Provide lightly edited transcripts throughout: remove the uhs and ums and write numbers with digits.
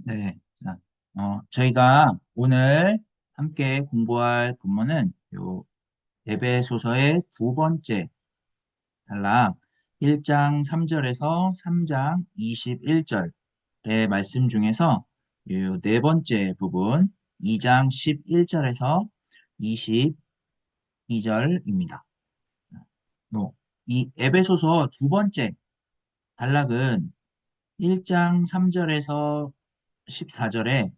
네. 자, 저희가 오늘 함께 공부할 본문은 요 에베소서의 두 번째 단락 1장 3절에서 3장 21절의 말씀 중에서 요 네 번째 부분 2장 11절에서 22절입니다. 이 에베소서 두 번째 단락은 1장 3절에서 14절에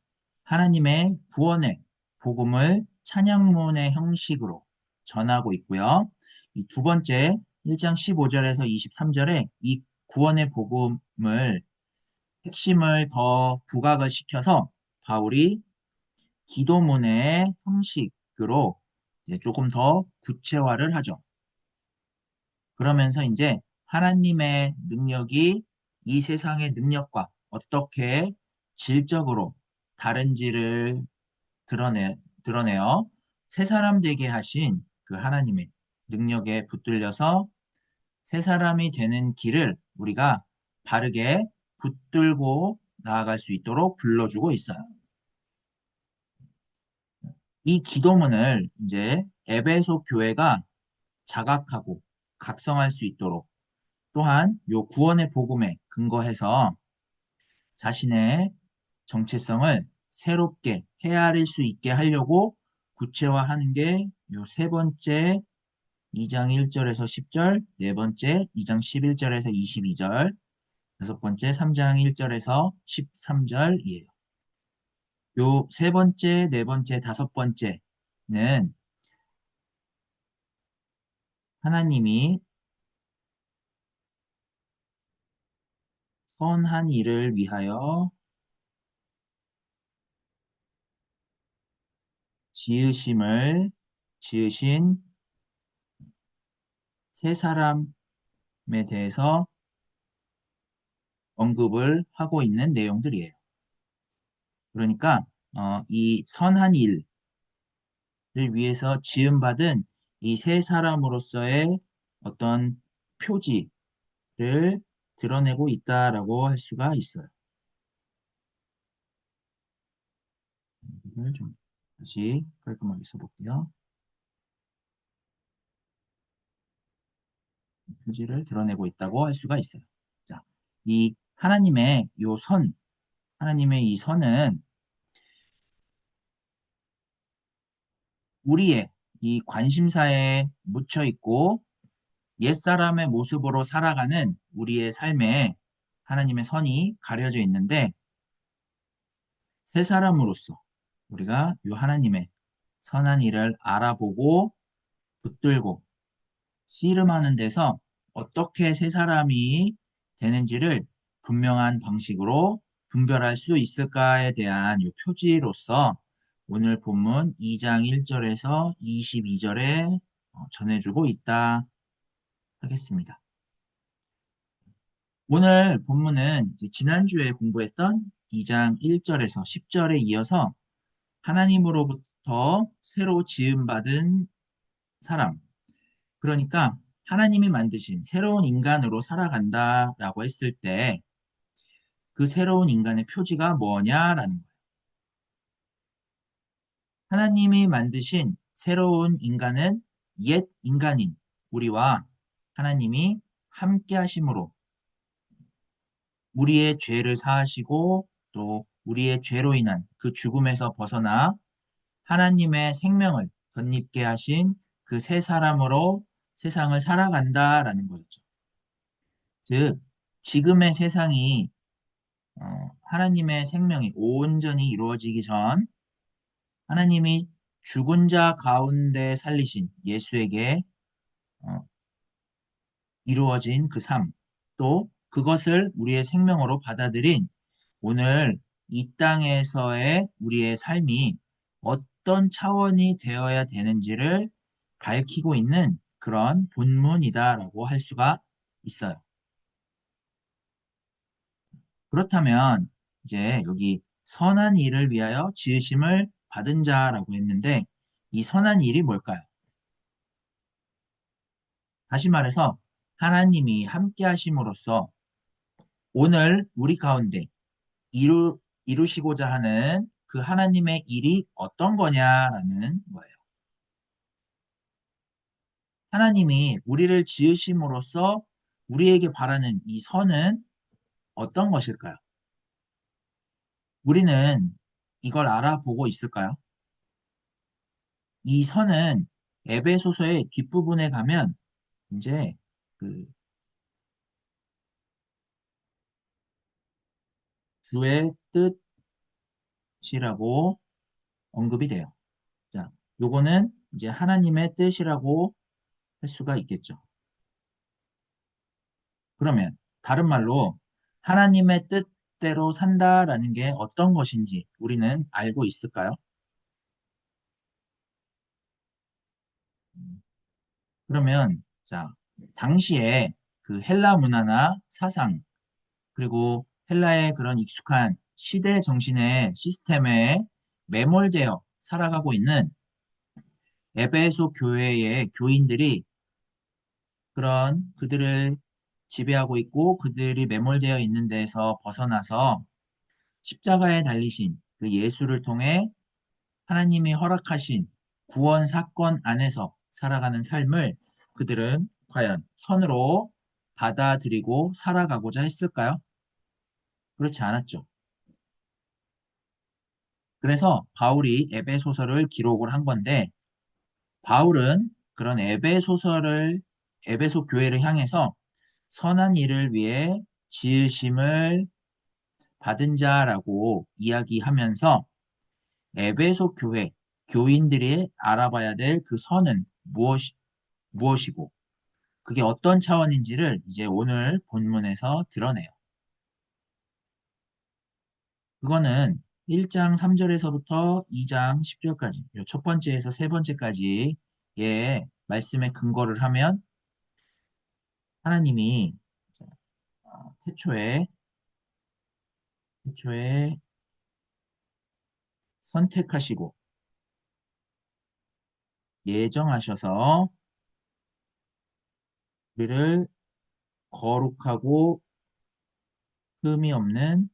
하나님의 구원의 복음을 찬양문의 형식으로 전하고 있고요. 이 두 번째 1장 15절에서 23절에 이 구원의 복음을 핵심을 더 부각을 시켜서 바울이 기도문의 형식으로 이제 조금 더 구체화를 하죠. 그러면서 이제 하나님의 능력이 이 세상의 능력과 어떻게 질적으로 다른지를 드러내어 새 사람 되게 하신 그 하나님의 능력에 붙들려서 새 사람이 되는 길을 우리가 바르게 붙들고 나아갈 수 있도록 불러주고 있어요. 이 기도문을 이제 에베소 교회가 자각하고 각성할 수 있도록 또한 요 구원의 복음에 근거해서 자신의 정체성을 새롭게 헤아릴 수 있게 하려고 구체화하는 게 요 세 번째 2장 1절에서 10절, 네 번째 2장 11절에서 22절, 여섯 번째 3장 1절에서 13절이에요. 요 세 번째, 네 번째, 다섯 번째는 하나님이 선한 일을 위하여 지으신 세 사람에 대해서 언급을 하고 있는 내용들이에요. 그러니까 이 선한 일을 위해서 지음받은 이 세 사람으로서의 어떤 표지를 드러내고 있다라고 할 수가 있어요. 이걸 좀 다시 깔끔하게 써볼게요. 표지를 드러내고 있다고 할 수가 있어요. 자, 이 하나님의 하나님의 이 선은 우리의 이 관심사에 묻혀 있고 옛사람의 모습으로 살아가는 우리의 삶에 하나님의 선이 가려져 있는데 새 사람으로서 우리가 이 하나님의 선한 일을 알아보고 붙들고 씨름하는 데서 어떻게 새 사람이 되는지를 분명한 방식으로 분별할 수 있을까에 대한 이 표지로서 오늘 본문 2장 1절에서 22절에 전해주고 있다 하겠습니다. 오늘 본문은 지난주에 공부했던 2장 1절에서 10절에 이어서 하나님으로부터 새로 지음받은 사람, 그러니까 하나님이 만드신 새로운 인간으로 살아간다라고 했을 때 그 새로운 인간의 표지가 뭐냐라는 거예요. 하나님이 만드신 새로운 인간은 옛 인간인 우리와 하나님이 함께 하심으로 우리의 죄를 사하시고 또 우리의 죄로 인한 그 죽음에서 벗어나 하나님의 생명을 덧입게 하신 그 새 사람으로 세상을 살아간다라는 거였죠. 즉, 지금의 세상이 하나님의 생명이 온전히 이루어지기 전 하나님이 죽은 자 가운데 살리신 예수에게 어, 이루어진 그 삶, 또 그것을 우리의 생명으로 받아들인 오늘 이 땅에서의 우리의 삶이 어떤 차원이 되어야 되는지를 밝히고 있는 그런 본문이다라고 할 수가 있어요. 그렇다면 이제 여기 선한 일을 위하여 지으심을 받은 자라고 했는데 이 선한 일이 뭘까요? 다시 말해서 하나님이 함께 하심으로써 오늘 우리 가운데 이루시고자 하는 그 하나님의 일이 어떤 거냐라는 거예요. 하나님이 우리를 지으심으로써 우리에게 바라는 이 선은 어떤 것일까요? 우리는 이걸 알아보고 있을까요? 이 선은 에베소서의 뒷부분에 가면 이제 그 주의 뜻이라고 언급이 돼요. 자, 요거는 이제 하나님의 뜻이라고 할 수가 있겠죠. 그러면 다른 말로 하나님의 뜻대로 산다라는 게 어떤 것인지 우리는 알고 있을까요? 그러면 자, 당시에 그 헬라 문화나 사상 그리고 헬라의 그런 익숙한 시대 정신의 시스템에 매몰되어 살아가고 있는 에베소 교회의 교인들이 그런 그들을 지배하고 있고 그들이 매몰되어 있는 데서 벗어나서 십자가에 달리신 그 예수를 통해 하나님이 허락하신 구원 사건 안에서 살아가는 삶을 그들은 과연 선으로 받아들이고 살아가고자 했을까요? 그렇지 않았죠. 그래서 바울이 에베소서를 기록을 한 건데 바울은 그런 에베소 교회를 향해서 선한 일을 위해 지으심을 받은 자라고 이야기하면서 에베소 교회 교인들이 알아봐야 될 그 선은 무엇이고 그게 어떤 차원인지를 이제 오늘 본문에서 드러내요. 그거는 1장 3절에서부터 2장 10절까지, 첫 번째에서 세 번째까지의 말씀에 근거를 하면 하나님이 태초에 선택하시고 예정하셔서 우리를 거룩하고 흠이 없는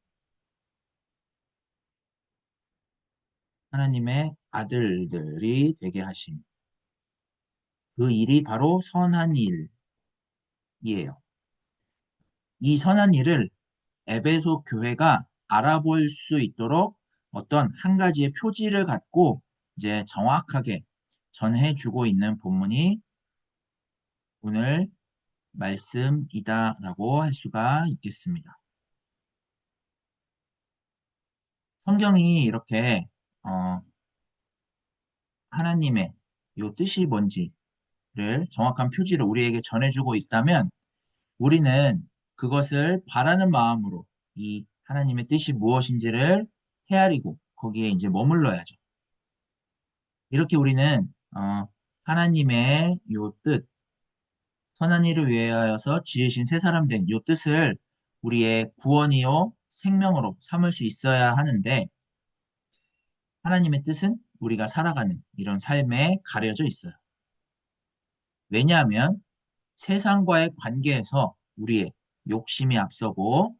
하나님의 아들들이 되게 하심. 그 일이 바로 선한 일이에요. 이 선한 일을 에베소 교회가 알아볼 수 있도록 어떤 한 가지의 표지를 갖고 이제 정확하게 전해주고 있는 본문이 오늘 말씀이다라고 할 수가 있겠습니다. 성경이 이렇게 어, 하나님의 요 뜻이 뭔지를 정확한 표지를 우리에게 전해주고 있다면 우리는 그것을 바라는 마음으로 이 하나님의 뜻이 무엇인지를 헤아리고 거기에 이제 머물러야죠. 이렇게 우리는 하나님의 요 뜻, 선한 일을 위하여서 지으신 새 사람 된 요 뜻을 우리의 구원이요 생명으로 삼을 수 있어야 하는데 하나님의 뜻은 우리가 살아가는 이런 삶에 가려져 있어요. 왜냐하면 세상과의 관계에서 우리의 욕심이 앞서고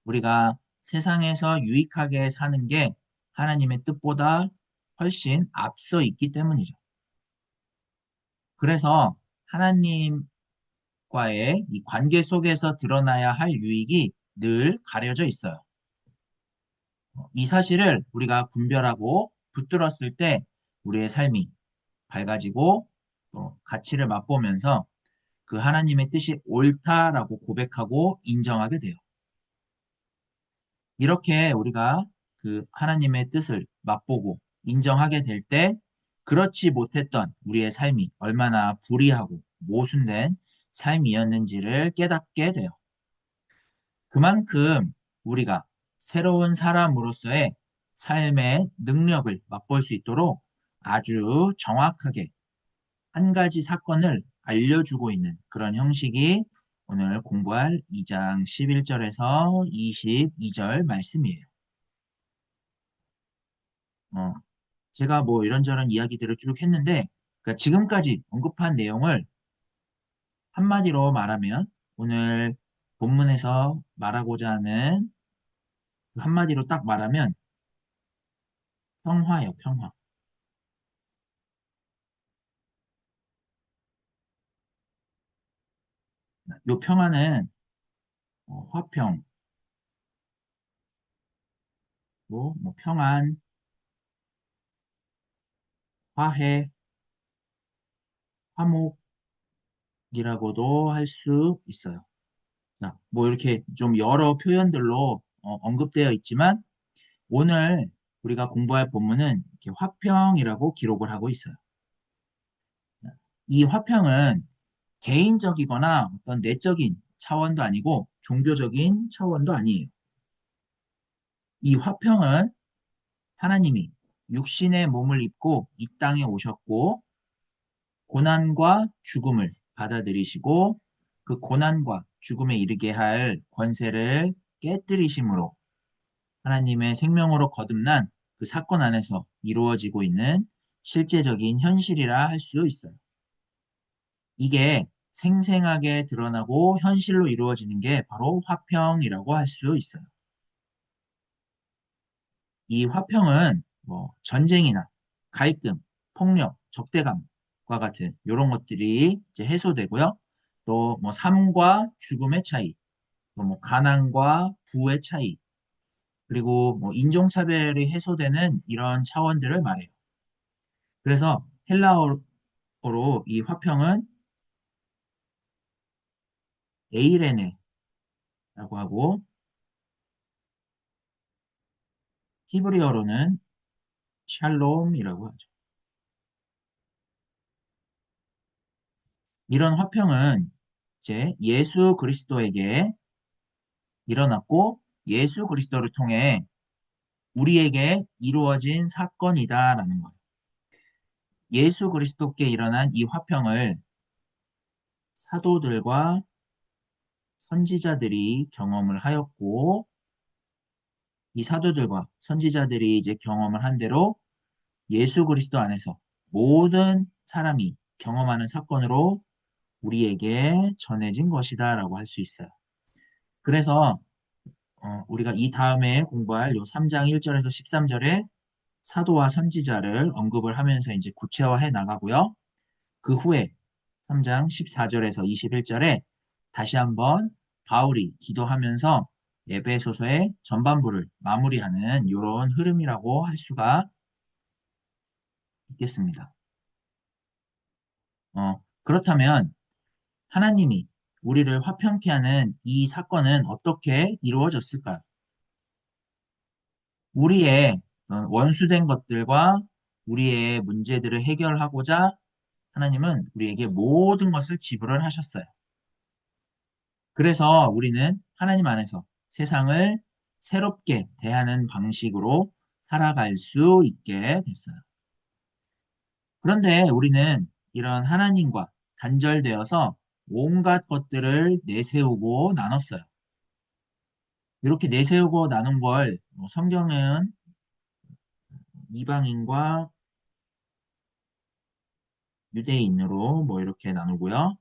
우리가 세상에서 유익하게 사는 게 하나님의 뜻보다 훨씬 앞서 있기 때문이죠. 그래서 하나님과의 이 관계 속에서 드러나야 할 유익이 늘 가려져 있어요. 이 사실을 우리가 분별하고 붙들었을 때 우리의 삶이 밝아지고 또 가치를 맛보면서 그 하나님의 뜻이 옳다라고 고백하고 인정하게 돼요. 이렇게 우리가 그 하나님의 뜻을 맛보고 인정하게 될 때 그렇지 못했던 우리의 삶이 얼마나 불의하고 모순된 삶이었는지를 깨닫게 돼요. 그만큼 우리가 새로운 사람으로서의 삶의 능력을 맛볼 수 있도록 아주 정확하게 한 가지 사건을 알려주고 있는 그런 형식이 오늘 공부할 2장 11절에서 22절 말씀이에요. 어, 제가 뭐 이런저런 이야기들을 쭉 했는데, 그러니까 지금까지 언급한 내용을 한마디로 말하면 오늘 본문에서 말하고자 하는 한마디로 딱 말하면 평화예요, 평화. 요 평화는 화평, 뭐 평안, 화해, 화목이라고도 할 수 있어요. 자, 뭐 이렇게 좀 여러 표현들로 언급되어 있지만 오늘 우리가 공부할 본문은 이렇게 화평이라고 기록을 하고 있어요. 이 화평은 개인적이거나 어떤 내적인 차원도 아니고 종교적인 차원도 아니에요. 이 화평은 하나님이 육신의 몸을 입고 이 땅에 오셨고 고난과 죽음을 받아들이시고 그 고난과 죽음에 이르게 할 권세를 깨뜨리심으로 하나님의 생명으로 거듭난 그 사건 안에서 이루어지고 있는 실제적인 현실이라 할 수 있어요. 이게 생생하게 드러나고 현실로 이루어지는 게 바로 화평이라고 할 수 있어요. 이 화평은 뭐 전쟁이나 갈등, 폭력, 적대감과 같은 이런 것들이 이제 해소되고요. 또 뭐 삶과 죽음의 차이, 또 뭐 가난과 부의 차이, 그리고 뭐 인종차별이 해소되는 이런 차원들을 말해요. 그래서 헬라어로 이 화평은 에이레네라고 하고 히브리어로는 샬롬이라고 하죠. 이런 화평은 이제 예수 그리스도에게 일어났고 예수 그리스도를 통해 우리에게 이루어진 사건이다라는 거예요. 예수 그리스도께 일어난 이 화평을 사도들과 선지자들이 경험을 하였고 이 사도들과 선지자들이 이제 경험을 한 대로 예수 그리스도 안에서 모든 사람이 경험하는 사건으로 우리에게 전해진 것이다라고 할 수 있어요. 그래서 우리가 이 다음에 공부할 요 3장 1절에서 13절에 사도와 선지자를 언급을 하면서 이제 구체화해 나가고요. 그 후에 3장 14절에서 21절에 다시 한번 바울이 기도하면서 에베소서의 전반부를 마무리하는 이런 흐름이라고 할 수가 있겠습니다. 그렇다면 하나님이 우리를 화평케 하는 이 사건은 어떻게 이루어졌을까요? 우리의 원수된 것들과 우리의 문제들을 해결하고자 하나님은 우리에게 모든 것을 지불을 하셨어요. 그래서 우리는 하나님 안에서 세상을 새롭게 대하는 방식으로 살아갈 수 있게 됐어요. 그런데 우리는 이런 하나님과 단절되어서 온갖 것들을 내세우고 나눴어요. 이렇게 내세우고 나눈 걸 성경은 이방인과 유대인으로 뭐 이렇게 나누고요.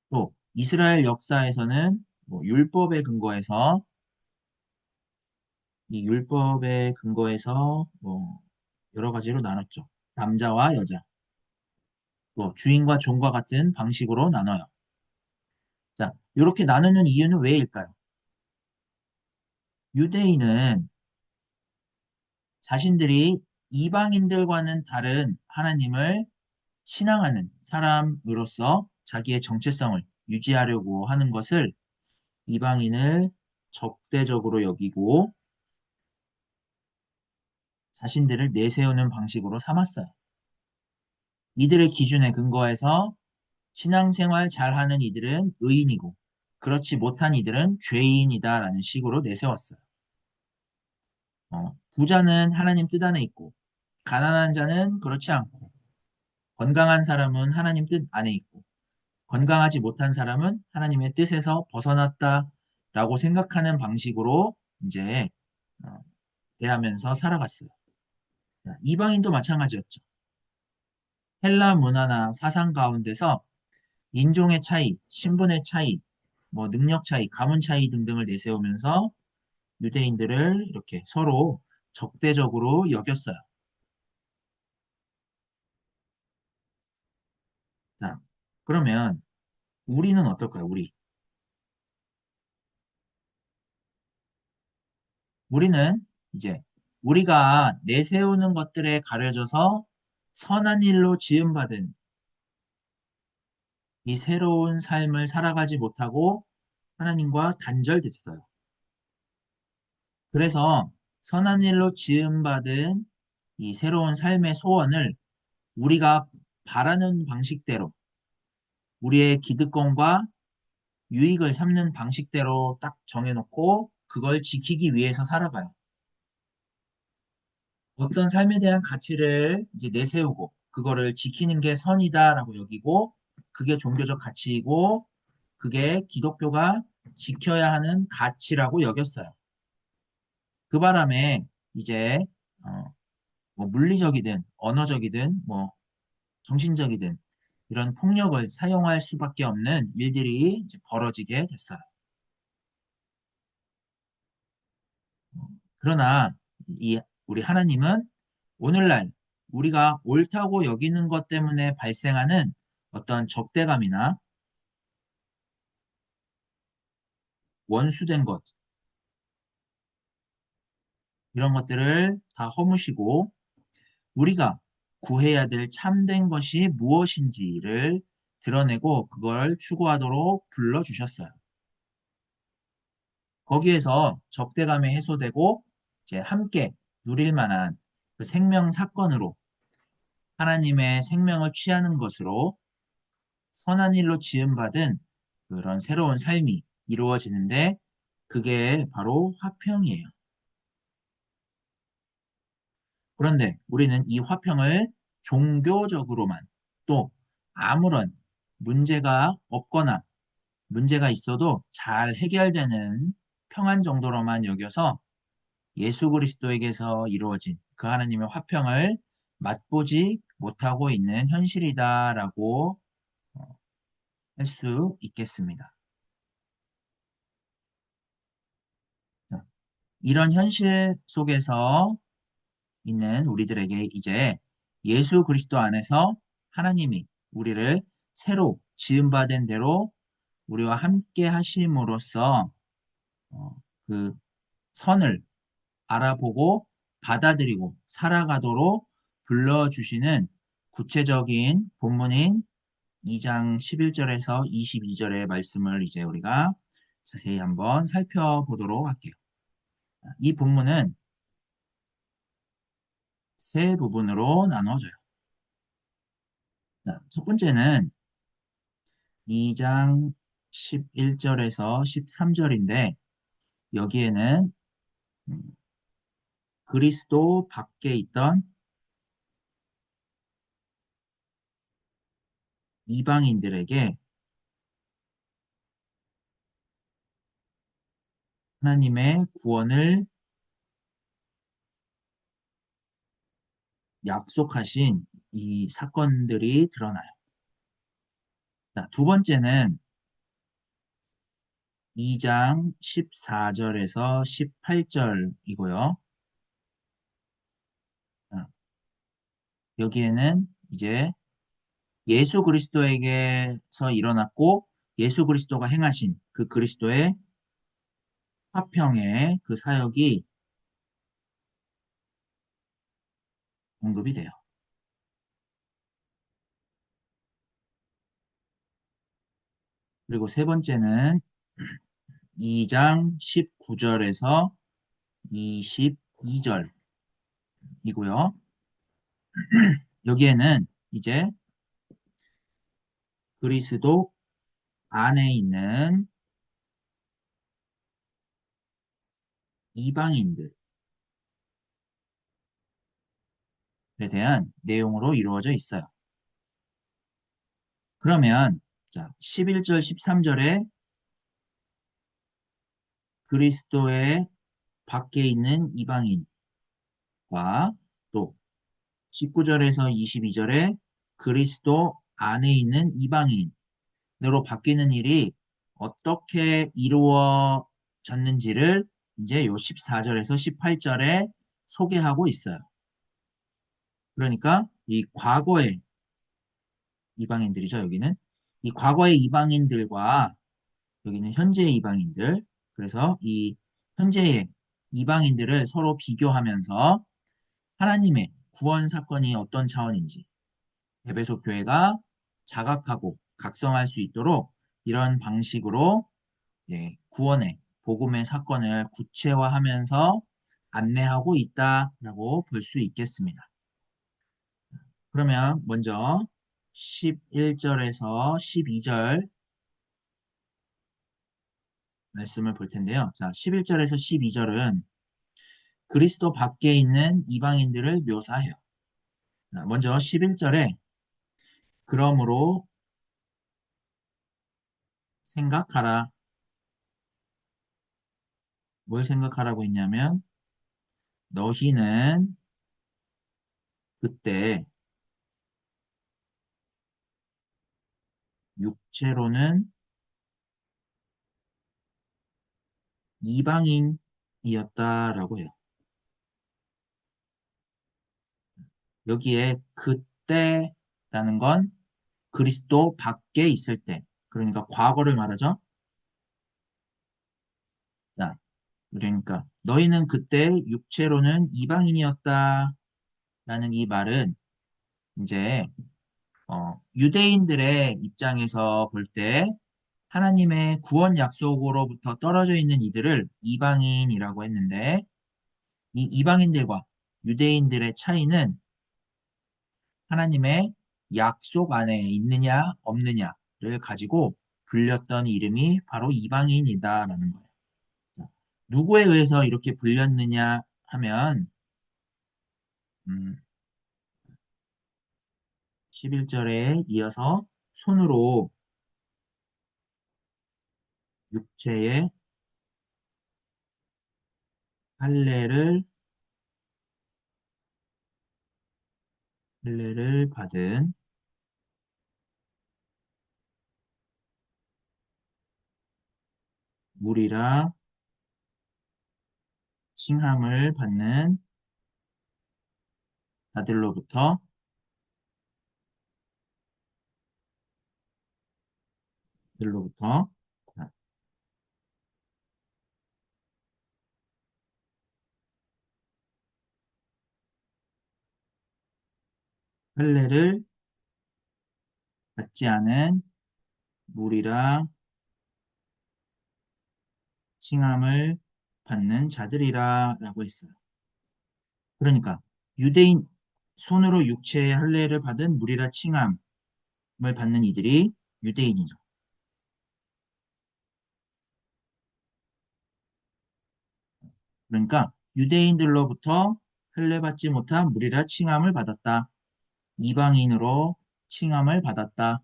또 이스라엘 역사에서는 뭐 율법에 근거해서 이 율법에 근거해서 뭐 여러 가지로 나눴죠. 남자와 여자, 또 주인과 종과 같은 방식으로 나눠요. 자, 이렇게 나누는 이유는 왜일까요? 유대인은 자신들이 이방인들과는 다른 하나님을 신앙하는 사람으로서 자기의 정체성을 유지하려고 하는 것을 이방인을 적대적으로 여기고 자신들을 내세우는 방식으로 삼았어요. 이들의 기준에 근거해서 신앙생활 잘하는 이들은 의인이고 그렇지 못한 이들은 죄인이다라는 식으로 내세웠어요. 부자는 하나님 뜻 안에 있고 가난한 자는 그렇지 않고 건강한 사람은 하나님 뜻 안에 있고 건강하지 못한 사람은 하나님의 뜻에서 벗어났다라고 생각하는 방식으로 이제 어, 대하면서 살아갔어요. 이방인도 마찬가지였죠. 헬라 문화나 사상 가운데서 인종의 차이, 신분의 차이, 뭐 능력 차이, 가문 차이 등등을 내세우면서 유대인들을 이렇게 서로 적대적으로 여겼어요. 자, 그러면 우리는 어떨까요? 우리는 이제 우리가 내세우는 것들에 가려져서 선한 일로 지음받은 이 새로운 삶을 살아가지 못하고 하나님과 단절됐어요. 그래서 선한 일로 지음받은 이 새로운 삶의 소원을 우리가 바라는 방식대로 우리의 기득권과 유익을 삼는 방식대로 딱 정해놓고 그걸 지키기 위해서 살아가요. 어떤 삶에 대한 가치를 이제 내세우고 그거를 지키는 게 선이다라고 여기고 그게 종교적 가치이고 그게 기독교가 지켜야 하는 가치라고 여겼어요. 그 바람에 이제 뭐 물리적이든 언어적이든 뭐 정신적이든 이런 폭력을 사용할 수밖에 없는 일들이 이제 벌어지게 됐어요. 그러나 이 우리 하나님은 오늘날 우리가 옳다고 여기는 것 때문에 발생하는 어떤 적대감이나 원수된 것 이런 것들을 다 허무시고 우리가 구해야 될 참된 것이 무엇인지를 드러내고 그걸 추구하도록 불러주셨어요. 거기에서 적대감이 해소되고 이제 함께 누릴 만한 그 생명 사건으로 하나님의 생명을 취하는 것으로 선한 일로 지음받은 그런 새로운 삶이 이루어지는데 그게 바로 화평이에요. 그런데 우리는 이 화평을 종교적으로만 또 아무런 문제가 없거나 문제가 있어도 잘 해결되는 평안 정도로만 여겨서 예수 그리스도에게서 이루어진 그 하나님의 화평을 맛보지 못하고 있는 현실이다라고 할 수 있겠습니다. 이런 현실 속에서 있는 우리들에게 이제 예수 그리스도 안에서 하나님이 우리를 새로 지음받은 대로 우리와 함께 하심으로써 어, 그 선을 알아보고 받아들이고 살아가도록 불러주시는 구체적인 본문인 2장 11절에서 22절의 말씀을 이제 우리가 자세히 한번 살펴보도록 할게요. 이 본문은 세 부분으로 나눠져요. 자, 첫 번째는 2장 11절에서 13절인데 여기에는 음, 그리스도 밖에 있던 이방인들에게 하나님의 구원을 약속하신 이 사건들이 드러나요. 자, 두 번째는 2장 14절에서 18절이고요. 여기에는 이제 예수 그리스도에게서 일어났고 예수 그리스도가 행하신 그 그리스도의 화평의 그 사역이 언급이 돼요. 그리고 세 번째는 2장 19절에서 22절이고요. 여기에는 이제 그리스도 안에 있는 이방인들에 대한 내용으로 이루어져 있어요. 그러면 자, 11절, 13절에 그리스도의 밖에 있는 이방인과 또 19절에서 22절에 그리스도 안에 있는 이방인으로 바뀌는 일이 어떻게 이루어졌는지를 이제 요 14절에서 18절에 소개하고 있어요. 그러니까 이 과거의 이방인들이죠, 여기는. 이 과거의 이방인들과 여기는 현재의 이방인들. 그래서 이 현재의 이방인들을 서로 비교하면서 하나님의 구원 사건이 어떤 차원인지 에베소 교회가 자각하고 각성할 수 있도록 이런 방식으로 구원의 복음의 사건을 구체화하면서 안내하고 있다라고 볼 수 있겠습니다. 그러면 먼저 11절에서 12절 말씀을 볼 텐데요. 자, 11절에서 12절은 그리스도 밖에 있는 이방인들을 묘사해요. 자, 먼저 11절에 그러므로 생각하라. 뭘 생각하라고 했냐면 너희는 그때 육체로는 이방인이었다라고 해요. 여기에 그때라는 건 그리스도 밖에 있을 때, 그러니까 과거를 말하죠. 자, 그러니까 너희는 그때 육체로는 이방인이었다라는 이 말은 이제 유대인들의 입장에서 볼 때 하나님의 구원 약속으로부터 떨어져 있는 이들을 이방인이라고 했는데 이 이방인들과 유대인들의 차이는 하나님의 약속 안에 있느냐 없느냐를 가지고 불렸던 이름이 바로 이방인이다라는 거예요. 누구에 의해서 이렇게 불렸느냐 하면 11절에 이어서 손으로 육체의 할례를 받은 무리라 칭함을 받는 자들로부터 자, 할례를 받지 않은 무리라 칭함을 받는 자들이라 라고 했어요. 그러니까 유대인 손으로 육체의 할례를 받은 무리라 칭함을 받는 이들이 유대인이죠. 그러니까 유대인들로부터 할례 받지 못한 무리라 칭함을 받았다. 이방인으로 칭함을 받았다.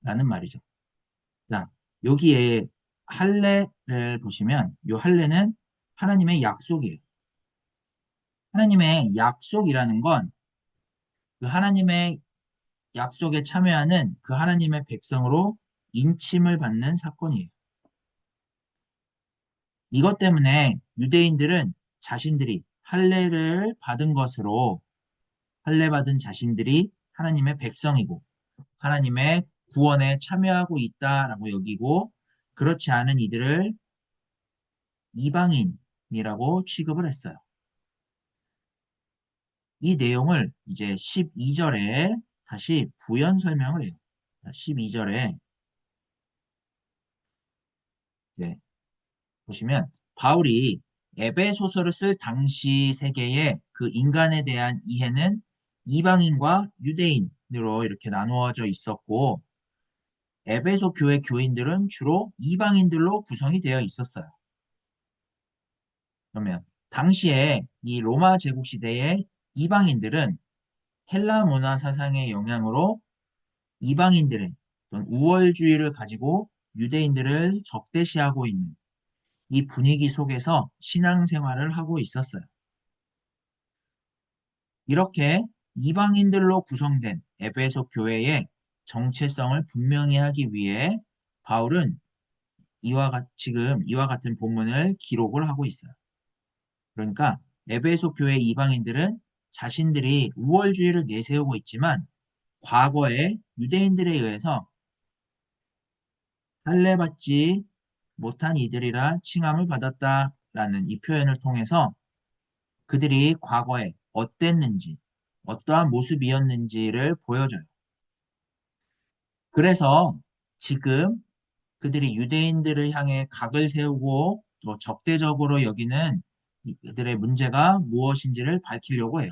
라는 말이죠. 자, 여기에 할례를 보시면 이 할례는 하나님의 약속이에요. 하나님의 약속이라는 건 그 하나님의 약속에 참여하는 그 하나님의 백성으로 인침을 받는 사건이에요. 이것 때문에 유대인들은 자신들이 할례를 받은 것으로 할례 받은 자신들이 하나님의 백성이고 하나님의 구원에 참여하고 있다라고 여기고 그렇지 않은 이들을 이방인이라고 취급을 했어요. 이 내용을 이제 12절에 다시 부연 설명을 해요. 12절에 보시면 바울이 에베소서를 쓸 당시 세계의 그 인간에 대한 이해는 이방인과 유대인으로 이렇게 나누어져 있었고 에베소 교회 교인들은 주로 이방인들로 구성이 되어 있었어요. 그러면 당시에 이 로마 제국 시대의 이방인들은 헬라 문화 사상의 영향으로 이방인들의 어떤 우월주의를 가지고 유대인들을 적대시하고 있는 이 분위기 속에서 신앙생활을 하고 있었어요. 이렇게 이방인들로 구성된 에베소 교회의 정체성을 분명히 하기 위해 바울은 지금 이와 같은 본문을 기록을 하고 있어요. 그러니까 에베소 교회 이방인들은 자신들이 우월주의를 내세우고 있지만 과거에 유대인들에 의해서 할례받지 못한 이들이라 칭함을 받았다라는 이 표현을 통해서 그들이 과거에 어땠는지, 어떠한 모습이었는지를 보여줘요. 그래서 지금 그들이 유대인들을 향해 각을 세우고 또 적대적으로 여기는 그들의 문제가 무엇인지를 밝히려고 해요.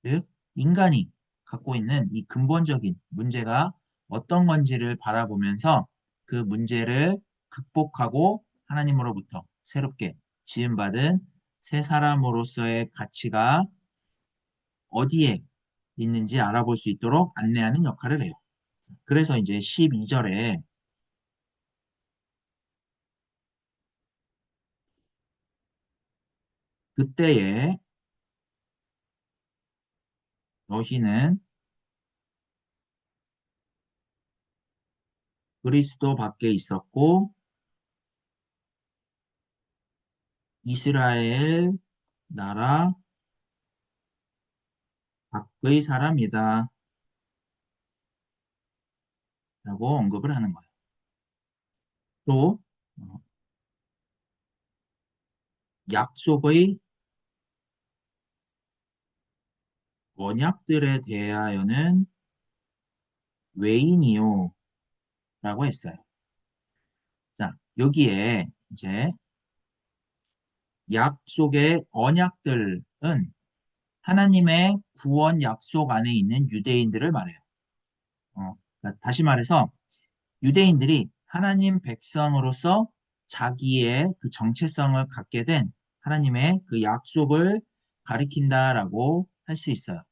즉, 인간이 갖고 있는 이 근본적인 문제가 어떤 건지를 바라보면서 그 문제를 극복하고 하나님으로부터 새롭게 지음받은 새 사람으로서의 가치가 어디에 있는지 알아볼 수 있도록 안내하는 역할을 해요. 그래서 이제 12절에 그때에 너희는 그리스도 밖에 있었고 이스라엘 나라 밖의 사람이다 라고 언급을 하는 거예요. 또 어, 약속의 언약들에 대하여는 외인이요 라고 했어요. 자, 여기에 이제 약속의 언약들은 하나님의 구원 약속 안에 있는 유대인들을 말해요. 그러니까 다시 말해서 유대인들이 하나님 백성으로서 자기의 그 정체성을 갖게 된 하나님의 그 약속을 가리킨다라고 할 수 있어요.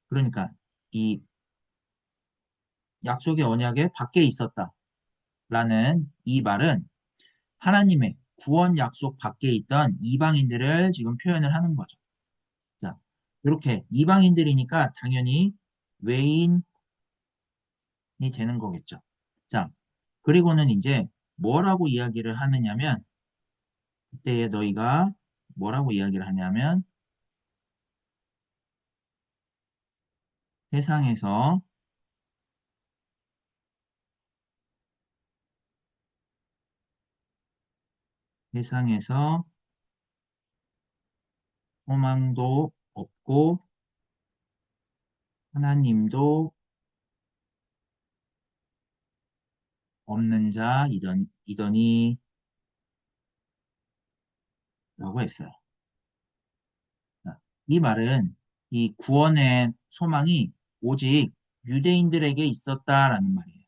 그러니까 이 약속의 언약의 밖에 있었다라는 이 말은 하나님의 구원 약속 밖에 있던 이방인들을 지금 표현을 하는 거죠. 자, 이렇게 이방인들이니까 당연히 외인이 되는 거겠죠. 자, 그리고는 이제 뭐라고 이야기를 하느냐면 그때에 너희가 뭐라고 이야기를 하냐면 세상에서 세상에서 소망도 없고 하나님도 없는 자이더니 라고 했어요. 자, 이 말은 이 구원의 소망이 오직 유대인들에게 있었다라는 말이에요.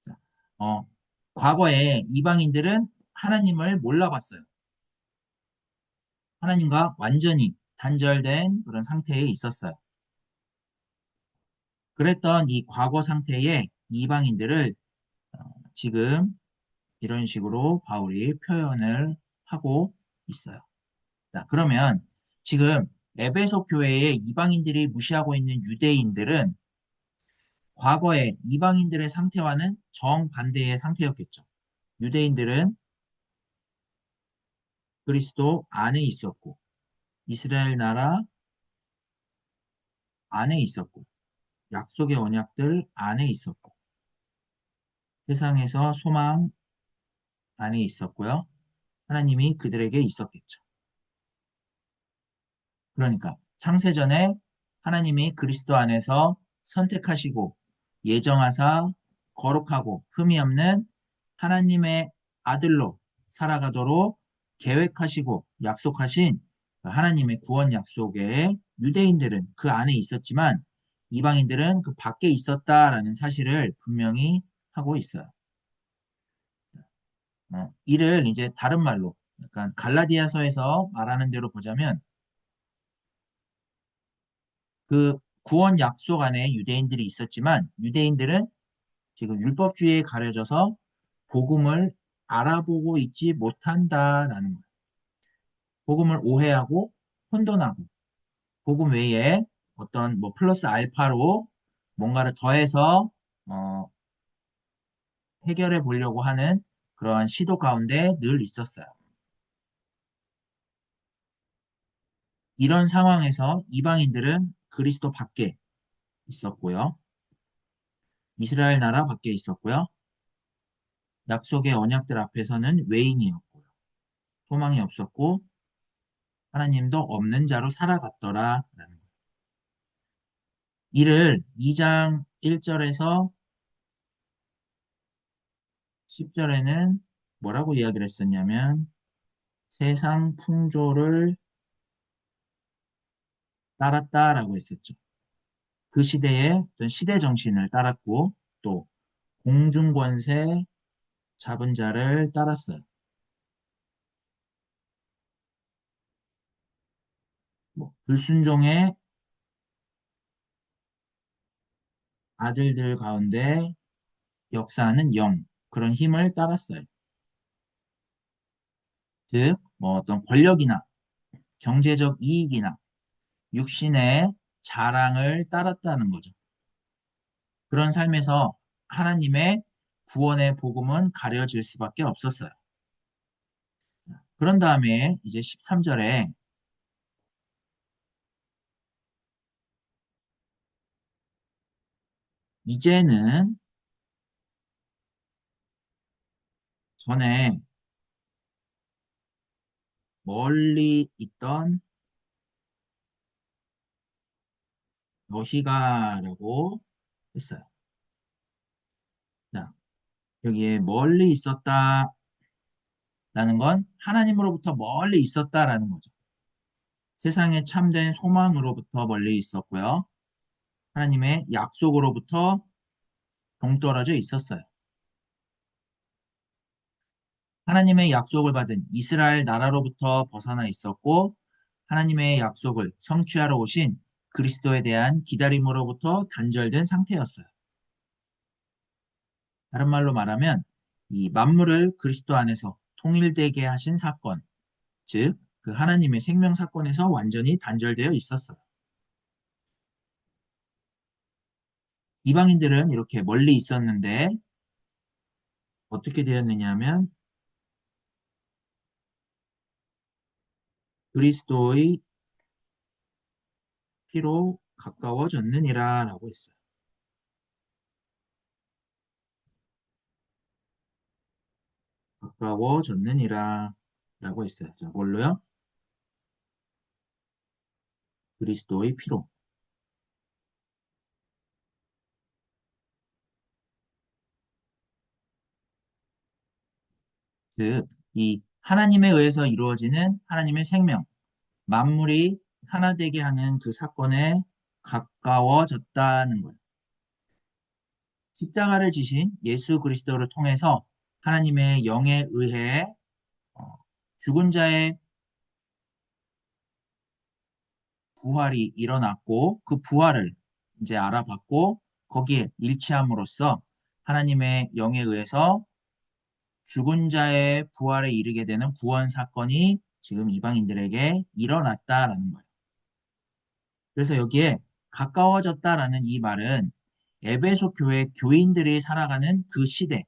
자, 과거에 이방인들은 하나님을 몰라봤어요. 하나님과 완전히 단절된 그런 상태에 있었어요. 그랬던 이 과거 상태의 이방인들을 지금 이런 식으로 바울이 표현을 하고 있어요. 자, 그러면 지금 에베소 교회의 이방인들이 무시하고 있는 유대인들은 과거의 이방인들의 상태와는 정반대의 상태였겠죠. 유대인들은 그리스도 안에 있었고 이스라엘 나라 안에 있었고 약속의 언약들 안에 있었고 세상에서 소망 안에 있었고요. 하나님이 그들에게 있었겠죠. 그러니까 창세전에 하나님이 그리스도 안에서 선택하시고 예정하사 거룩하고 흠이 없는 하나님의 아들로 살아가도록 계획하시고 약속하신 하나님의 구원 약속에 유대인들은 그 안에 있었지만 이방인들은 그 밖에 있었다라는 사실을 분명히 하고 있어요. 이를 이제 다른 말로 약간 갈라디아서에서 말하는 대로 보자면 그 구원 약속 안에 유대인들이 있었지만 유대인들은 지금 율법주의에 가려져서 복음을 알아보고 있지 못한다라는 거예요. 복음을 오해하고 혼돈하고 복음 외에 어떤 뭐 플러스 알파로 뭔가를 더해서 어, 해결해 보려고 하는 그러한 시도 가운데 늘 있었어요. 이런 상황에서 이방인들은 그리스도 밖에 있었고요. 이스라엘 나라 밖에 있었고요. 약속의 언약들 앞에서는 외인이었고요. 소망이 없었고 하나님도 없는 자로 살아갔더라. 이를 2장 1절에서 10절에는 뭐라고 이야기를 했었냐면 세상 풍조를 따랐다라고 했었죠. 그 시대의 어떤 시대 정신을 따랐고 또 공중권세 잡은 자를 따랐어요. 뭐 불순종의 아들들 가운데 역사하는 영 그런 힘을 따랐어요. 즉, 뭐 어떤 권력이나 경제적 이익이나 육신의 자랑을 따랐다는 거죠. 그런 삶에서 하나님의 구원의 복음은 가려질 수밖에 없었어요. 그런 다음에 이제 13절에 이제는 전에 멀리 있던 너희가라고 했어요. 자, 여기에 멀리 있었다라는 건 하나님으로부터 멀리 있었다라는 거죠. 세상의 참된 소망으로부터 멀리 있었고요. 하나님의 약속으로부터 동떨어져 있었어요. 하나님의 약속을 받은 이스라엘 나라로부터 벗어나 있었고 하나님의 약속을 성취하러 오신 그리스도에 대한 기다림으로부터 단절된 상태였어요. 다른 말로 말하면 이 만물을 그리스도 안에서 통일되게 하신 사건, 즉 그 하나님의 생명 사건에서 완전히 단절되어 있었어요. 이방인들은 이렇게 멀리 있었는데 어떻게 되었느냐 하면 그리스도의 피로 가까워졌느니라 라고 했어요. 가까워졌느니라 라고 했어요. 자, 뭘로요? 그리스도의 피로. 즉, 이 하나님에 의해서 이루어지는 하나님의 생명, 만물이 하나 되게 하는 그 사건에 가까워졌다는 거예요. 십자가를 지신 예수 그리스도를 통해서 하나님의 영에 의해 어, 죽은 자의 부활이 일어났고 그 부활을 이제 알아봤고 거기에 일치함으로써 하나님의 영에 의해서 죽은 자의 부활에 이르게 되는 구원 사건이 지금 이방인들에게 일어났다라는 거예요. 그래서 여기에 가까워졌다라는 이 말은 에베소 교회 교인들이 살아가는 그 시대,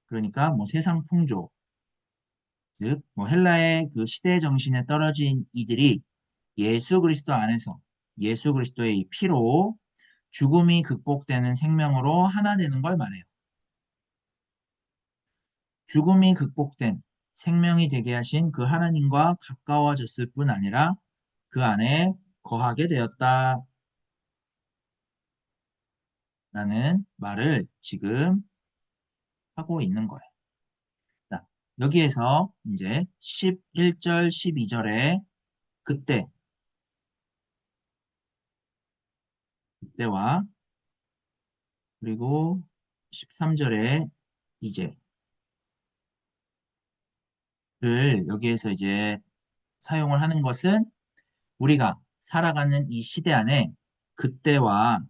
그러니까 뭐 세상 풍조, 즉 뭐 헬라의 그 시대 정신에 떨어진 이들이 예수 그리스도 안에서 예수 그리스도의 이 피로 죽음이 극복되는 생명으로 하나 되는 걸 말해요. 죽음이 극복된 생명이 되게 하신 그 하나님과 가까워졌을 뿐 아니라 그 안에 거하게 되었다라는 말을 지금 하고 있는 거예요. 자, 여기에서 이제 11절, 12절에 그때, 그때와 그리고 13절에 이제를 여기에서 이제 사용을 하는 것은 우리가 살아가는 이 시대 안에 그때와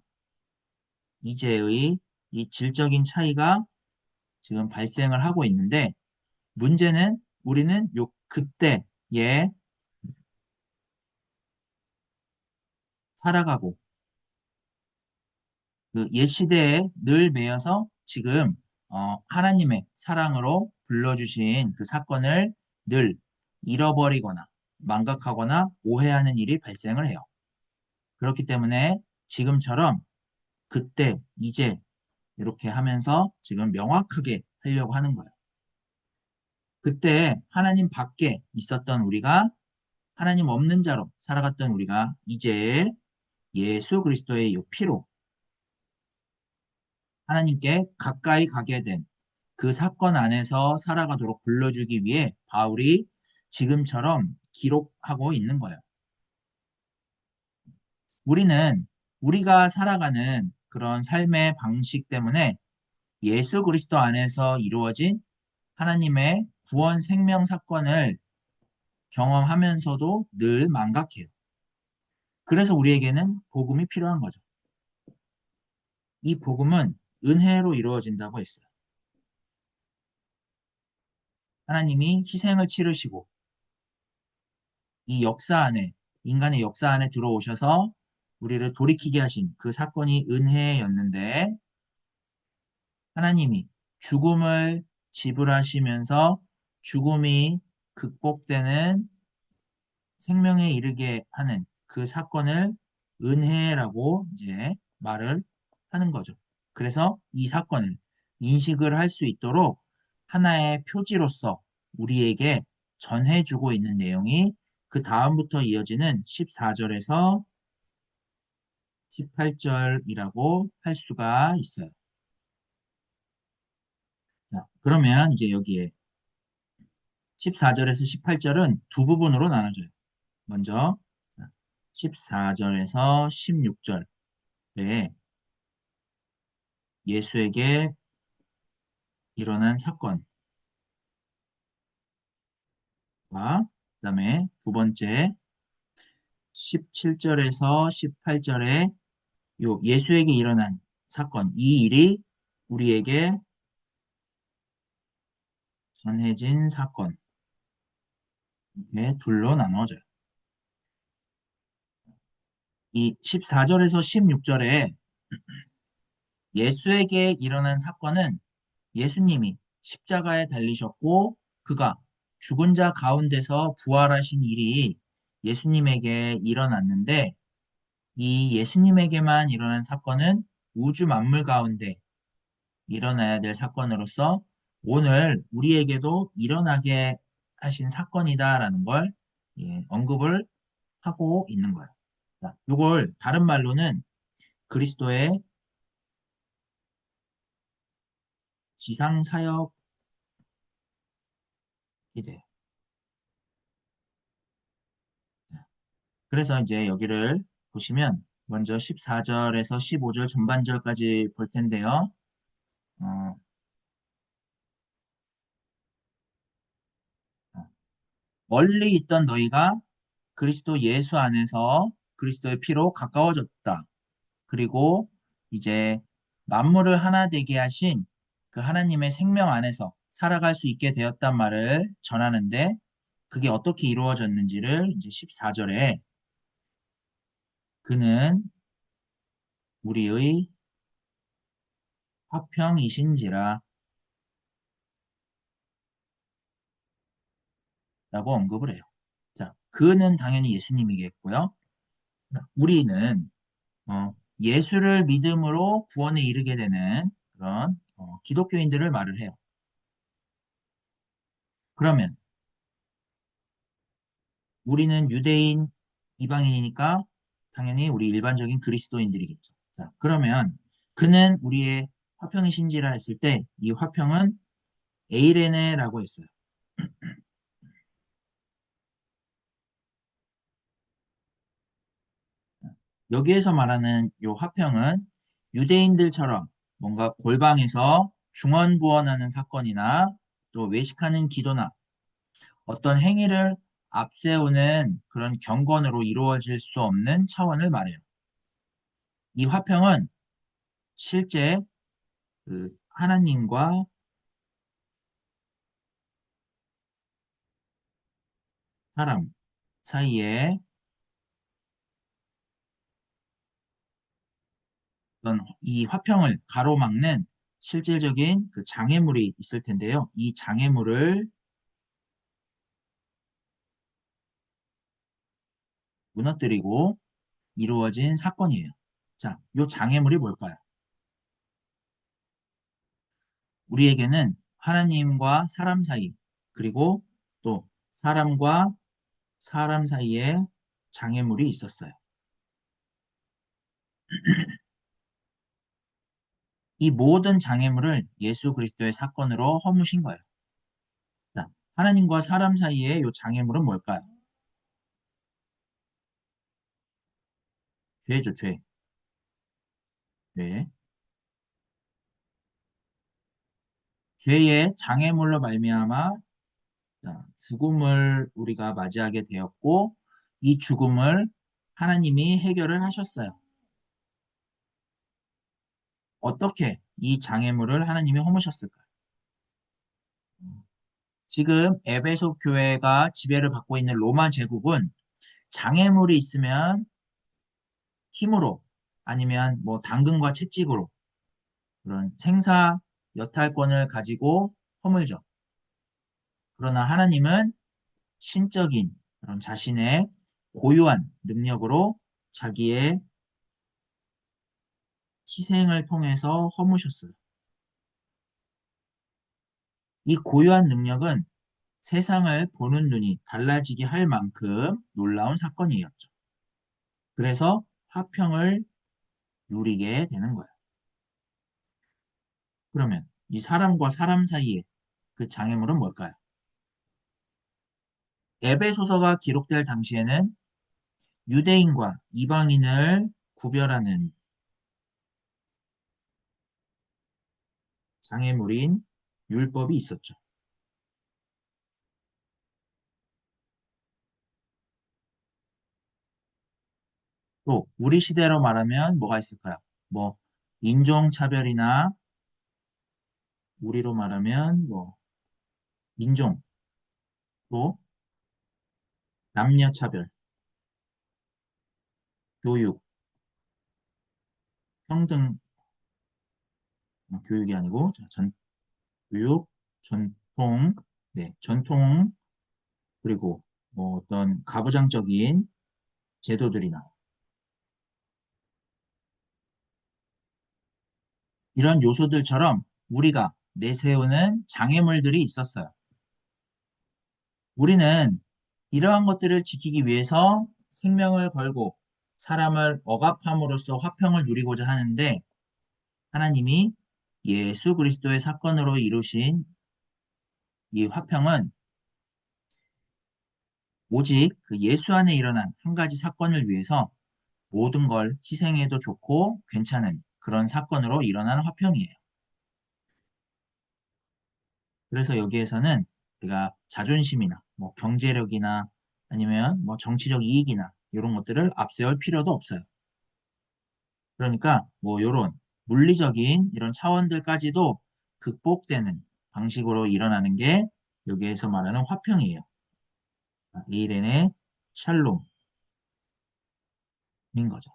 이제의 이 질적인 차이가 지금 발생을 하고 있는데 문제는 우리는 요 그때에 살아가고 그 옛 시대에 늘 매여서 지금 하나님의 사랑으로 불러주신 그 사건을 늘 잃어버리거나 망각하거나 오해하는 일이 발생을 해요. 그렇기 때문에 지금처럼 그때, 이제 이렇게 하면서 지금 명확하게 하려고 하는 거예요. 그때 하나님 밖에 있었던 우리가 하나님 없는 자로 살아갔던 우리가 이제 예수 그리스도의 이 피로 하나님께 가까이 가게 된 그 사건 안에서 살아가도록 불러주기 위해 바울이 지금처럼 기록하고 있는 거예요. 우리는 우리가 살아가는 그런 삶의 방식 때문에 예수 그리스도 안에서 이루어진 하나님의 구원 생명 사건을 경험하면서도 늘 망각해요. 그래서 우리에게는 복음이 필요한 거죠. 이 복음은 은혜로 이루어진다고 했어요. 하나님이 희생을 치르시고 이 역사 안에, 인간의 역사 안에 들어오셔서 우리를 돌이키게 하신 그 사건이 은혜였는데 하나님이 죽음을 지불하시면서 죽음이 극복되는 생명에 이르게 하는 그 사건을 은혜라고 이제 말을 하는 거죠. 그래서 이 사건을 인식을 할 수 있도록 하나의 표지로서 우리에게 전해주고 있는 내용이 그 다음부터 이어지는 14절에서 18절이라고 할 수가 있어요. 자, 그러면 이제 여기에 14절에서 18절은 두 부분으로 나눠져요. 먼저 14절에서 16절에 예수에게 일어난 사건과 그다음에 두 번째 17절에서 18절에 요 예수에게 일어난 사건, 이 일이 우리에게 전해진 사건, 이렇게 둘로 나눠져요. 이 14절에서 16절에 예수에게 일어난 사건은 예수님이 십자가에 달리셨고 그가 죽은 자 가운데서 부활하신 일이 예수님에게 일어났는데 이 예수님에게만 일어난 사건은 우주 만물 가운데 일어나야 될 사건으로서 오늘 우리에게도 일어나게 하신 사건이다라는 걸 언급을 하고 있는 거예요. 이걸 다른 말로는 그리스도의 지상 사역이 돼요. 그래서 이제 여기를 보시면 먼저 14절에서 15절 전반절까지 볼 텐데요. 어, 멀리 있던 너희가 그리스도 예수 안에서 그리스도의 피로 가까워졌다. 그리고 이제 만물을 하나 되게 하신 그 하나님의 생명 안에서 살아갈 수 있게 되었단 말을 전하는데 그게 어떻게 이루어졌는지를 이제 14절에 그는 우리의 화평이신지라 라고 언급을 해요. 자, 그는 당연히 예수님이겠고요. 우리는 예수를 믿음으로 구원에 이르게 되는 그런 기독교인들을 말을 해요. 그러면 우리는 유대인, 이방인이니까 당연히 우리 일반적인 그리스도인들이겠죠. 자, 그러면 그는 우리의 화평이신지라 했을 때 이 화평은 에이레네라고 했어요. 여기에서 말하는 이 화평은 유대인들처럼 뭔가 골방에서 중언부언하는 사건이나 또 외식하는 기도나 어떤 행위를 앞세우는 그런 경건으로 이루어질 수 없는 차원을 말해요. 이 화평은 실제 그 하나님과 사람 사이에 어떤 이 화평을 가로막는 실질적인 그 장애물이 있을 텐데요. 이 장애물을 무너뜨리고 이루어진 사건이에요. 자, 요 장애물이 뭘까요? 우리에게는 하나님과 사람 사이, 그리고 또 사람과 사람 사이에 장애물이 있었어요. 이 모든 장애물을 예수 그리스도의 사건으로 허무신 거예요. 자, 하나님과 사람 사이의 요 장애물은 뭘까요? 죄죠, 죄. 죄. 죄의 장애물로 말미암아 자, 죽음을 우리가 맞이하게 되었고, 이 죽음을 하나님이 해결을 하셨어요. 어떻게 이 장애물을 하나님이 허무셨을까요? 지금 에베소 교회가 지배를 받고 있는 로마 제국은 장애물이 있으면 힘으로 아니면 뭐 당근과 채찍으로 그런 생사 여탈권을 가지고 허물죠. 그러나 하나님은 신적인 그런 자신의 고유한 능력으로 자기의 희생을 통해서 허무셨어요. 이 고유한 능력은 세상을 보는 눈이 달라지게 할 만큼 놀라운 사건이었죠. 그래서 화평을 누리게 되는 거예요. 그러면 이 사람과 사람 사이에 그 장애물은 뭘까요? 에베소서가 기록될 당시에는 유대인과 이방인을 구별하는 장애물인 율법이 있었죠. 또 우리 시대로 말하면 뭐가 있을까요? 뭐 인종차별이나 우리로 말하면 뭐 인종, 또 남녀차별, 교육, 평등, 교육이 아니고 교육, 전통, 네, 전통 그리고 뭐 어떤 가부장적인 제도들이나 이런 요소들처럼 우리가 내세우는 장애물들이 있었어요. 우리는 이러한 것들을 지키기 위해서 생명을 걸고 사람을 억압함으로써 화평을 누리고자 하는데 하나님이 예수 그리스도의 사건으로 이루신 이 화평은 오직 그 예수 안에 일어난 한 가지 사건을 위해서 모든 걸 희생해도 좋고 괜찮은 그런 사건으로 일어난 화평이에요. 그래서 여기에서는 우리가 자존심이나 뭐 경제력이나 아니면 뭐 정치적 이익이나 이런 것들을 앞세울 필요도 없어요. 그러니까 뭐 이런 물리적인 이런 차원들까지도 극복되는 방식으로 일어나는 게 여기에서 말하는 화평이에요. 에이렌의 샬롬인 거죠.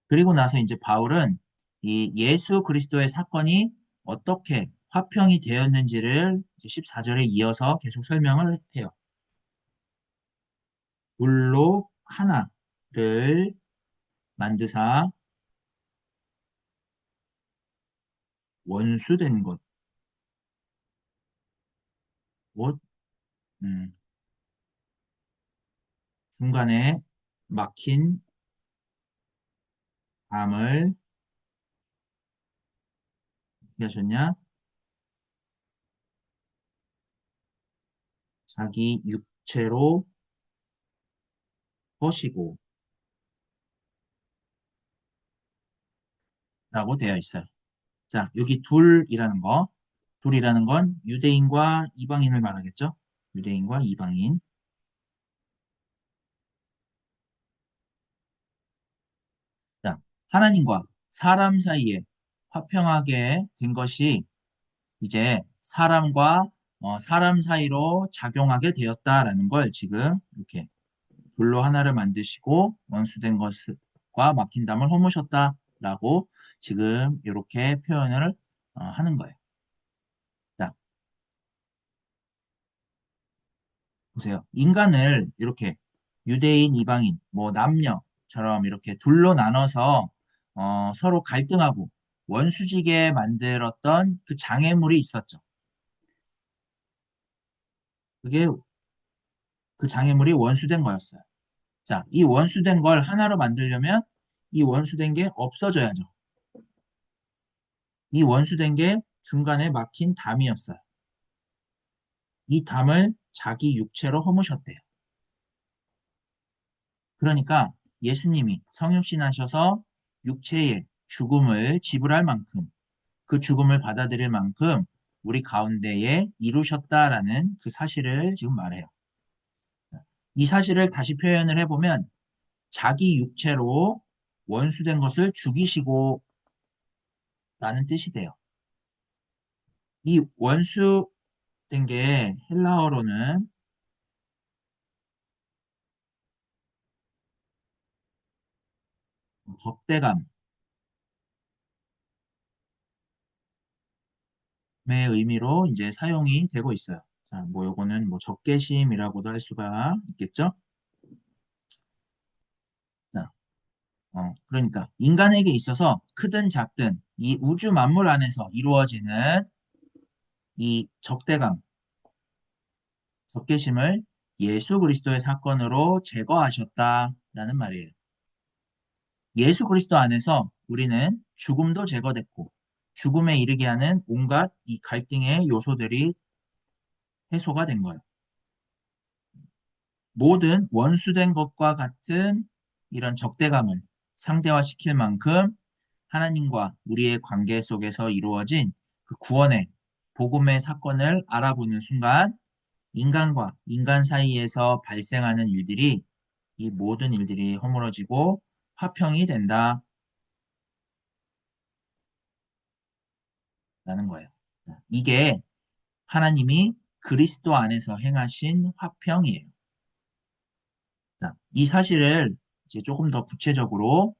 그리고 나서 이제 바울은 이 예수 그리스도의 사건이 어떻게 화평이 되었는지를 14절에 이어서 계속 설명을 해요. 둘로 하나를 만드사 원수된 것, 곧 중간에 막힌 담을 어떻게 하셨냐? 자기 육체로 허시고 라고 되어 있어요. 자, 여기 둘이라는 건 유대인과 이방인을 말하겠죠? 유대인과 이방인. 자, 하나님과 사람 사이에 화평하게 된 것이 이제 사람 사이로 작용하게 되었다라는 걸 지금 이렇게 둘로 하나를 만드시고 원수된 것과 막힌 담을 허무셨다라고 지금 이렇게 표현을 하는 거예요. 자, 보세요. 인간을 이렇게 유대인, 이방인, 뭐 남녀처럼 이렇게 둘로 나눠서 서로 갈등하고 원수지게 만들었던 그 장애물이 있었죠. 그게 그 장애물이 원수된 거였어요. 자, 이 원수된 걸 하나로 만들려면 이 원수된 게 없어져야죠. 이 원수된 게 중간에 막힌 담이었어요. 이 담을 자기 육체로 허무셨대요. 그러니까 예수님이 성육신하셔서 육체의 죽음을 지불할 만큼 그 죽음을 받아들일 만큼 우리 가운데에 이루셨다라는 그 사실을 지금 말해요. 이 사실을 다시 표현을 해보면 자기 육체로 원수된 것을 죽이시고 라는 뜻이 돼요. 이 원수된 게 헬라어로는 적대감의 의미로 이제 사용이 되고 있어요. 자, 뭐 요거는 뭐 적개심이라고도 할 수가 있겠죠? 자, 그러니까 인간에게 있어서 크든 작든 이 우주 만물 안에서 이루어지는 이 적대감, 적개심을 예수 그리스도의 사건으로 제거하셨다라는 말이에요. 예수 그리스도 안에서 우리는 죽음도 제거됐고 죽음에 이르게 하는 온갖 이 갈등의 요소들이 해소가 된 거예요. 모든 원수된 것과 같은 이런 적대감을 상대화시킬 만큼 하나님과 우리의 관계 속에서 이루어진 그 구원의 복음의 사건을 알아보는 순간 인간과 인간 사이에서 발생하는 일들이 이 모든 일들이 허물어지고 화평이 된다라는 거예요. 이게 하나님이 그리스도 안에서 행하신 화평이에요. 자, 이 사실을 이제 조금 더 구체적으로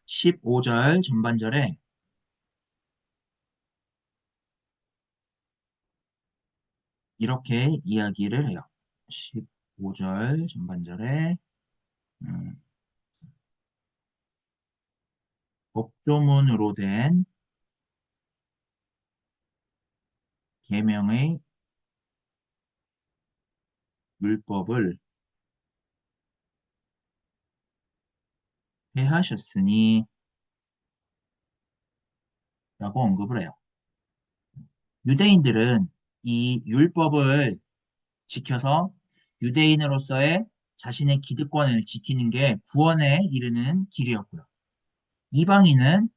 15절 전반절에 이렇게 이야기를 해요. 15절 전반절에 음, 법조문으로 된 계명의 율법을 폐하셨으니 라고 언급을 해요. 유대인들은 이 율법을 지켜서 유대인으로서의 자신의 기득권을 지키는 게 구원에 이르는 길이었고요. 이방인은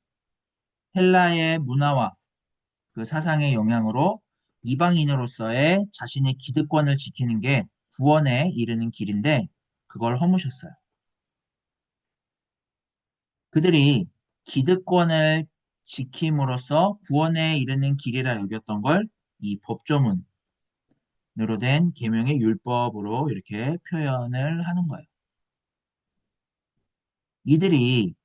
헬라의 문화와 그 사상의 영향으로 이방인으로서의 자신의 기득권을 지키는 게 구원에 이르는 길인데 그걸 허무셨어요. 그들이 기득권을 지킴으로써 구원에 이르는 길이라 여겼던 걸 이 법조문으로 된 계명의 율법으로 이렇게 표현을 하는 거예요. 이들이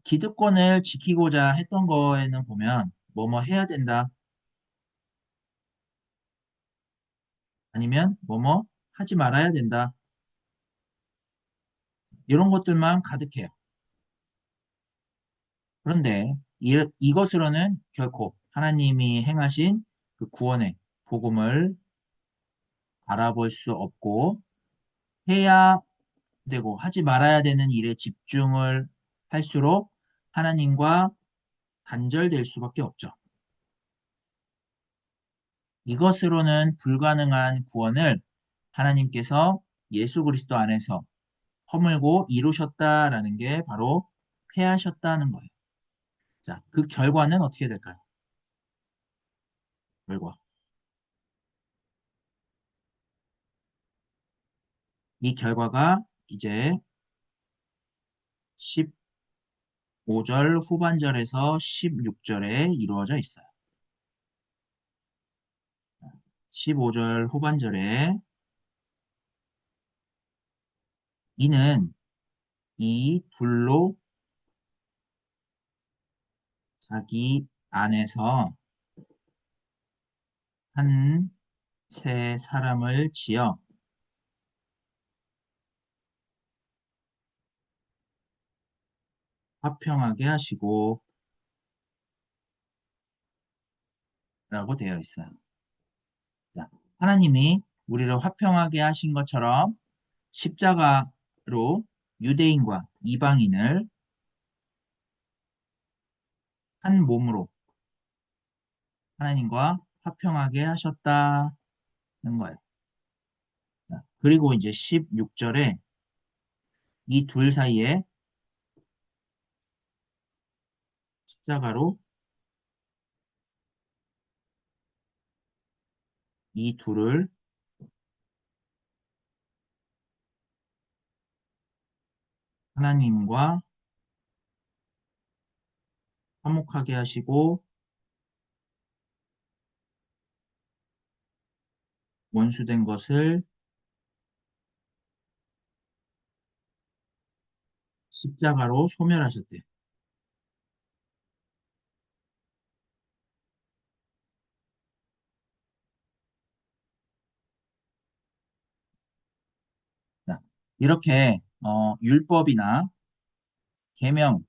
기득권을 지키고자 했던 거에는 보면 뭐뭐 해야 된다 아니면 뭐뭐 하지 말아야 된다 이런 것들만 가득해요. 그런데 이것으로는 결코 하나님이 행하신 그 구원의 복음을 알아볼 수 없고 해야 되고 하지 말아야 되는 일에 집중을 할수록 하나님과 단절될 수밖에 없죠. 이것으로는 불가능한 구원을 하나님께서 예수 그리스도 안에서 허물고 이루셨다라는 게 바로 패하셨다는 거예요. 자, 그 결과는 어떻게 될까요? 결과. 이 결과가 이제 15절 후반절에서 16절에 이루어져 있어요. 15절 후반절에 이는 이 둘로 자기 안에서 한 세 사람을 지어 화평하게 하시고 라고 되어 있어요. 자, 하나님이 우리를 화평하게 하신 것처럼 십자가로 유대인과 이방인을 한 몸으로 하나님과 화평하게 하셨다는 거예요. 자, 그리고 이제 16절에 이 둘 사이에 십자가로 이 둘을 하나님과 화목하게 하시고 원수된 것을 십자가로 소멸하셨대요. 자, 이렇게 율법이나 계명으로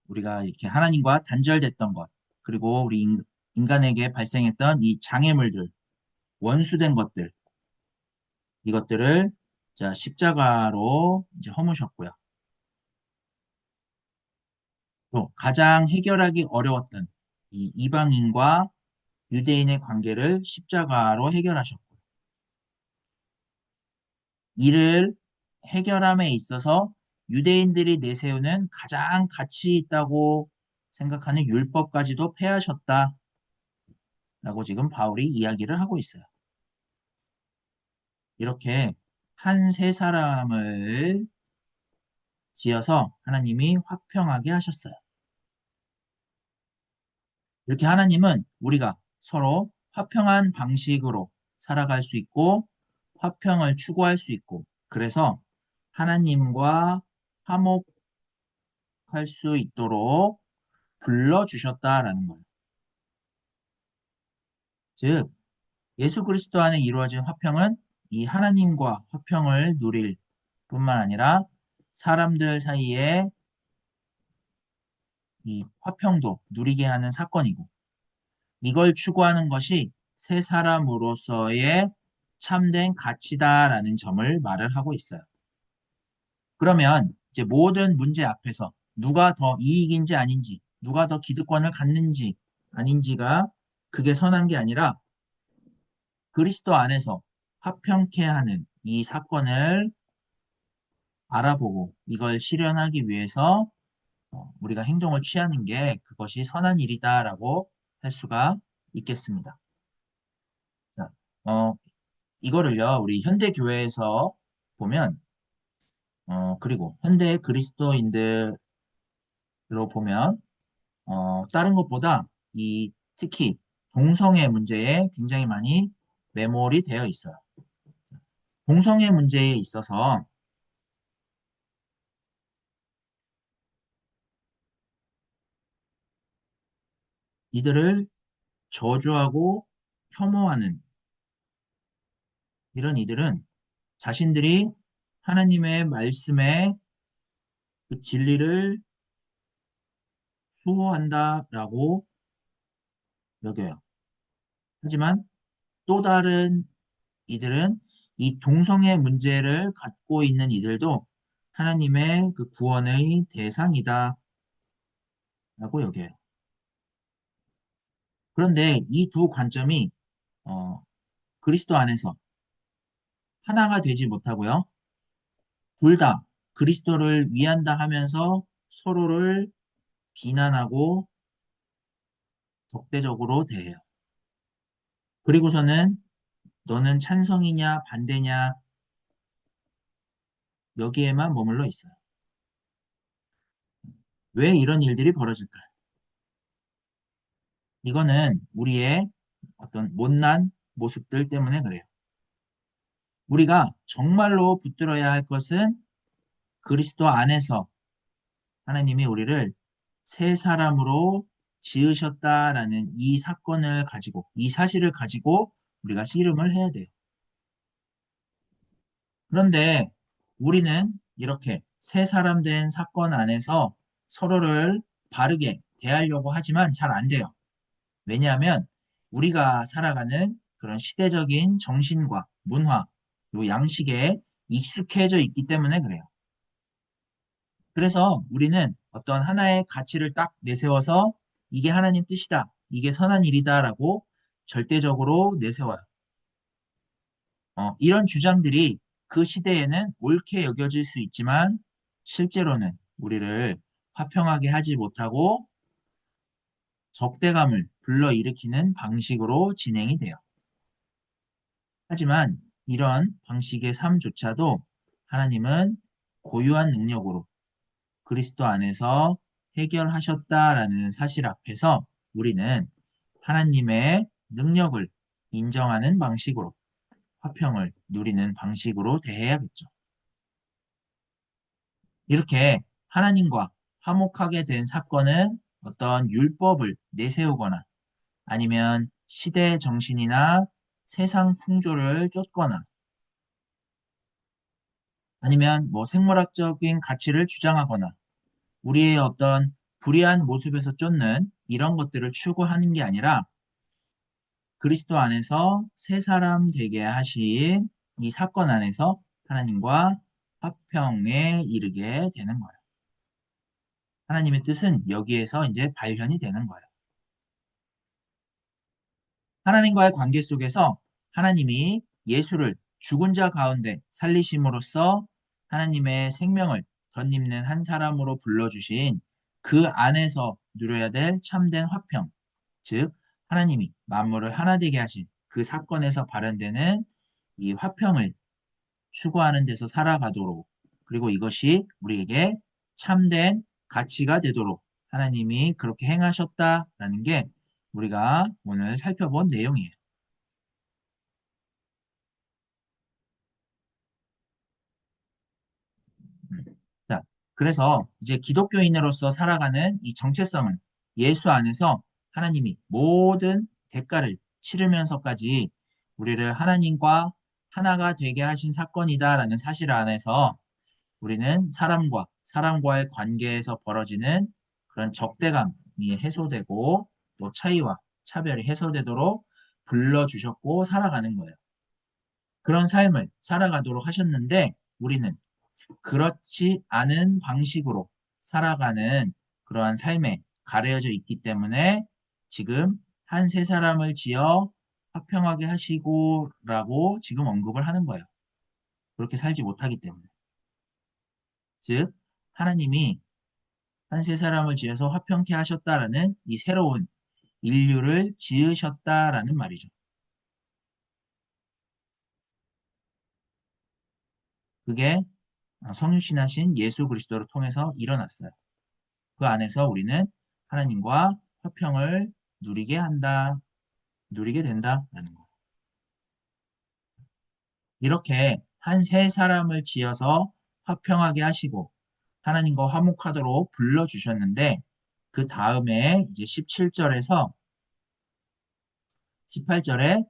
우리가 이렇게 하나님과 단절됐던 것, 그리고 우리 인간에게 발생했던 이 장애물들, 원수된 것들, 이것들을 자, 십자가로 이제 허무셨고요. 또 가장 해결하기 어려웠던 이 이방인과 유대인의 관계를 십자가로 해결하셨고, 이를 해결함에 있어서 유대인들이 내세우는 가장 가치 있다고 생각하는 율법까지도 폐하셨다라고 지금 바울이 이야기를 하고 있어요. 이렇게 한 세 사람을 지어서 하나님이 화평하게 하셨어요. 이렇게 하나님은 우리가 서로 화평한 방식으로 살아갈 수 있고 화평을 추구할 수 있고 그래서 하나님과 화목할 수 있도록 불러주셨다라는 거예요. 즉 예수 그리스도 안에 이루어진 화평은 이 하나님과 화평을 누릴 뿐만 아니라 사람들 사이에 이 화평도 누리게 하는 사건이고 이걸 추구하는 것이 새 사람으로서의 참된 가치다라는 점을 말을 하고 있어요. 그러면 이제 모든 문제 앞에서 누가 더 이익인지 아닌지, 누가 더 기득권을 갖는지 아닌지가 그게 선한 게 아니라 그리스도 안에서 화평케 하는 이 사건을 알아보고 이걸 실현하기 위해서 우리가 행동을 취하는 게 그것이 선한 일이다라고 할 수가 있겠습니다. 자, 이거를요, 우리 현대 교회에서 보면, 그리고 현대 그리스도인들로 보면, 다른 것보다 이 특히 동성애 문제에 굉장히 많이 매몰이 되어 있어요. 동성애 문제에 있어서 이들을 저주하고 혐오하는 이런 이들은 자신들이 하나님의 말씀에 그 진리를 수호한다라고 여겨요. 하지만 또 다른 이들은 이 동성애 문제를 갖고 있는 이들도 하나님의 그 구원의 대상이다라고 여겨요. 그런데 이 두 관점이 어, 그리스도 안에서 하나가 되지 못하고요. 둘 다 그리스도를 위한다 하면서 서로를 비난하고 적대적으로 대해요. 그리고서는 너는 찬성이냐 반대냐 여기에만 머물러 있어요. 왜 이런 일들이 벌어질까요? 이거는 우리의 어떤 못난 모습들 때문에 그래요. 우리가 정말로 붙들어야 할 것은 그리스도 안에서 하나님이 우리를 새 사람으로 지으셨다라는 이 사건을 가지고, 이 사실을 가지고 우리가 씨름을 해야 돼요. 그런데 우리는 이렇게 새 사람 된 사건 안에서 서로를 바르게 대하려고 하지만 잘 안 돼요. 왜냐하면 우리가 살아가는 그런 시대적인 정신과 문화, 요 양식에 익숙해져 있기 때문에 그래요. 그래서 우리는 어떤 하나의 가치를 딱 내세워서 이게 하나님 뜻이다, 이게 선한 일이다라고 절대적으로 내세워요. 이런 주장들이 그 시대에는 옳게 여겨질 수 있지만 실제로는 우리를 화평하게 하지 못하고 적대감을 불러일으키는 방식으로 진행이 돼요. 하지만 이런 방식의 삶조차도 하나님은 고유한 능력으로 그리스도 안에서 해결하셨다라는 사실 앞에서 우리는 하나님의 능력을 인정하는 방식으로 화평을 누리는 방식으로 대해야겠죠. 이렇게 하나님과 화목하게 된 사건은 어떤 율법을 내세우거나 아니면 시대 정신이나 세상 풍조를 쫓거나 아니면 뭐 생물학적인 가치를 주장하거나 우리의 어떤 불의한 모습에서 쫓는 이런 것들을 추구하는 게 아니라 그리스도 안에서 새 사람 되게 하신 이 사건 안에서 하나님과 화평에 이르게 되는 거예요. 하나님의 뜻은 여기에서 이제 발현이 되는 거예요. 하나님과의 관계 속에서 하나님이 예수를 죽은 자 가운데 살리심으로써 하나님의 생명을 덧입는 한 사람으로 불러주신 그 안에서 누려야 될 참된 화평, 즉 하나님이 만물을 하나 되게 하신 그 사건에서 발현되는 이 화평을 추구하는 데서 살아가도록, 그리고 이것이 우리에게 참된 가치가 되도록 하나님이 그렇게 행하셨다라는 게 우리가 오늘 살펴본 내용이에요. 음. 자, 그래서 이제 기독교인으로서 살아가는 이 정체성은 예수 안에서 하나님이 모든 대가를 치르면서까지 우리를 하나님과 하나가 되게 하신 사건이다라는 사실 안에서 우리는 사람과 사람과의 관계에서 벌어지는 그런 적대감이 해소되고 또 차이와 차별이 해소되도록 불러주셨고 살아가는 거예요. 그런 삶을 살아가도록 하셨는데 우리는 그렇지 않은 방식으로 살아가는 그러한 삶에 가려져 있기 때문에 지금 한 세 사람을 지어 화평하게 하시고라고 지금 언급을 하는 거예요. 그렇게 살지 못하기 때문에. 즉, 하나님이 한 세 사람을 지어서 화평케 하셨다라는 이 새로운 인류를 지으셨다라는 말이죠. 그게 성육신하신 예수 그리스도를 통해서 일어났어요. 그 안에서 우리는 하나님과 화평을 누리게 한다, 누리게 된다라는 거. 이렇게 한 세 사람을 지어서 화평하게 하시고 하나님과 화목하도록 불러주셨는데 그 다음에 이제 17절에서 18절에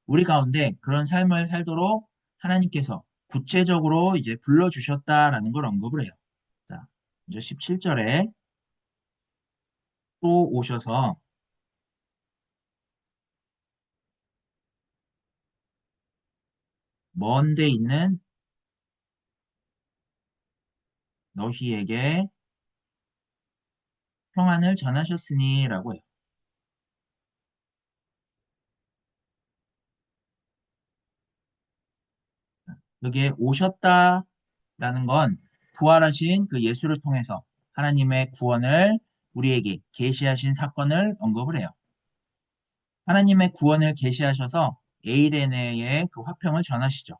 우리 가운데 그런 삶을 살도록 하나님께서 구체적으로 이제 불러주셨다라는 걸 언급을 해요. 자, 이제 17절에 또 오셔서 먼 데 있는 너희에게 평안을 전하셨으니라고 해요. 여기에 오셨다라는 건 부활하신 그 예수를 통해서 하나님의 구원을 우리에게 계시하신 사건을 언급을 해요. 하나님의 구원을 계시하셔서 에이레네의 그 화평을 전하시죠.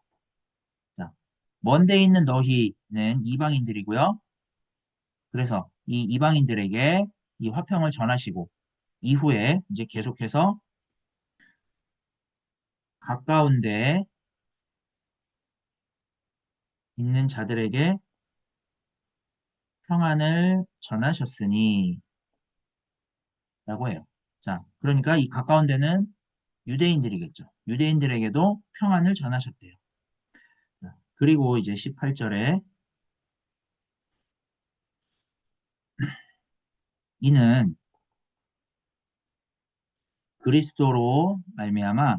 자, 먼데 있는 너희는 이방인들이고요. 그래서 이 이방인들에게 이 화평을 전하시고 이후에 이제 계속해서 가까운 데 있는 자들에게 평안을 전하셨으니 라고 해요. 자, 그러니까 이 가까운 데는 유대인들이겠죠. 유대인들에게도 평안을 전하셨대요. 자, 그리고 이제 18절에 이는 그리스도로 말미암아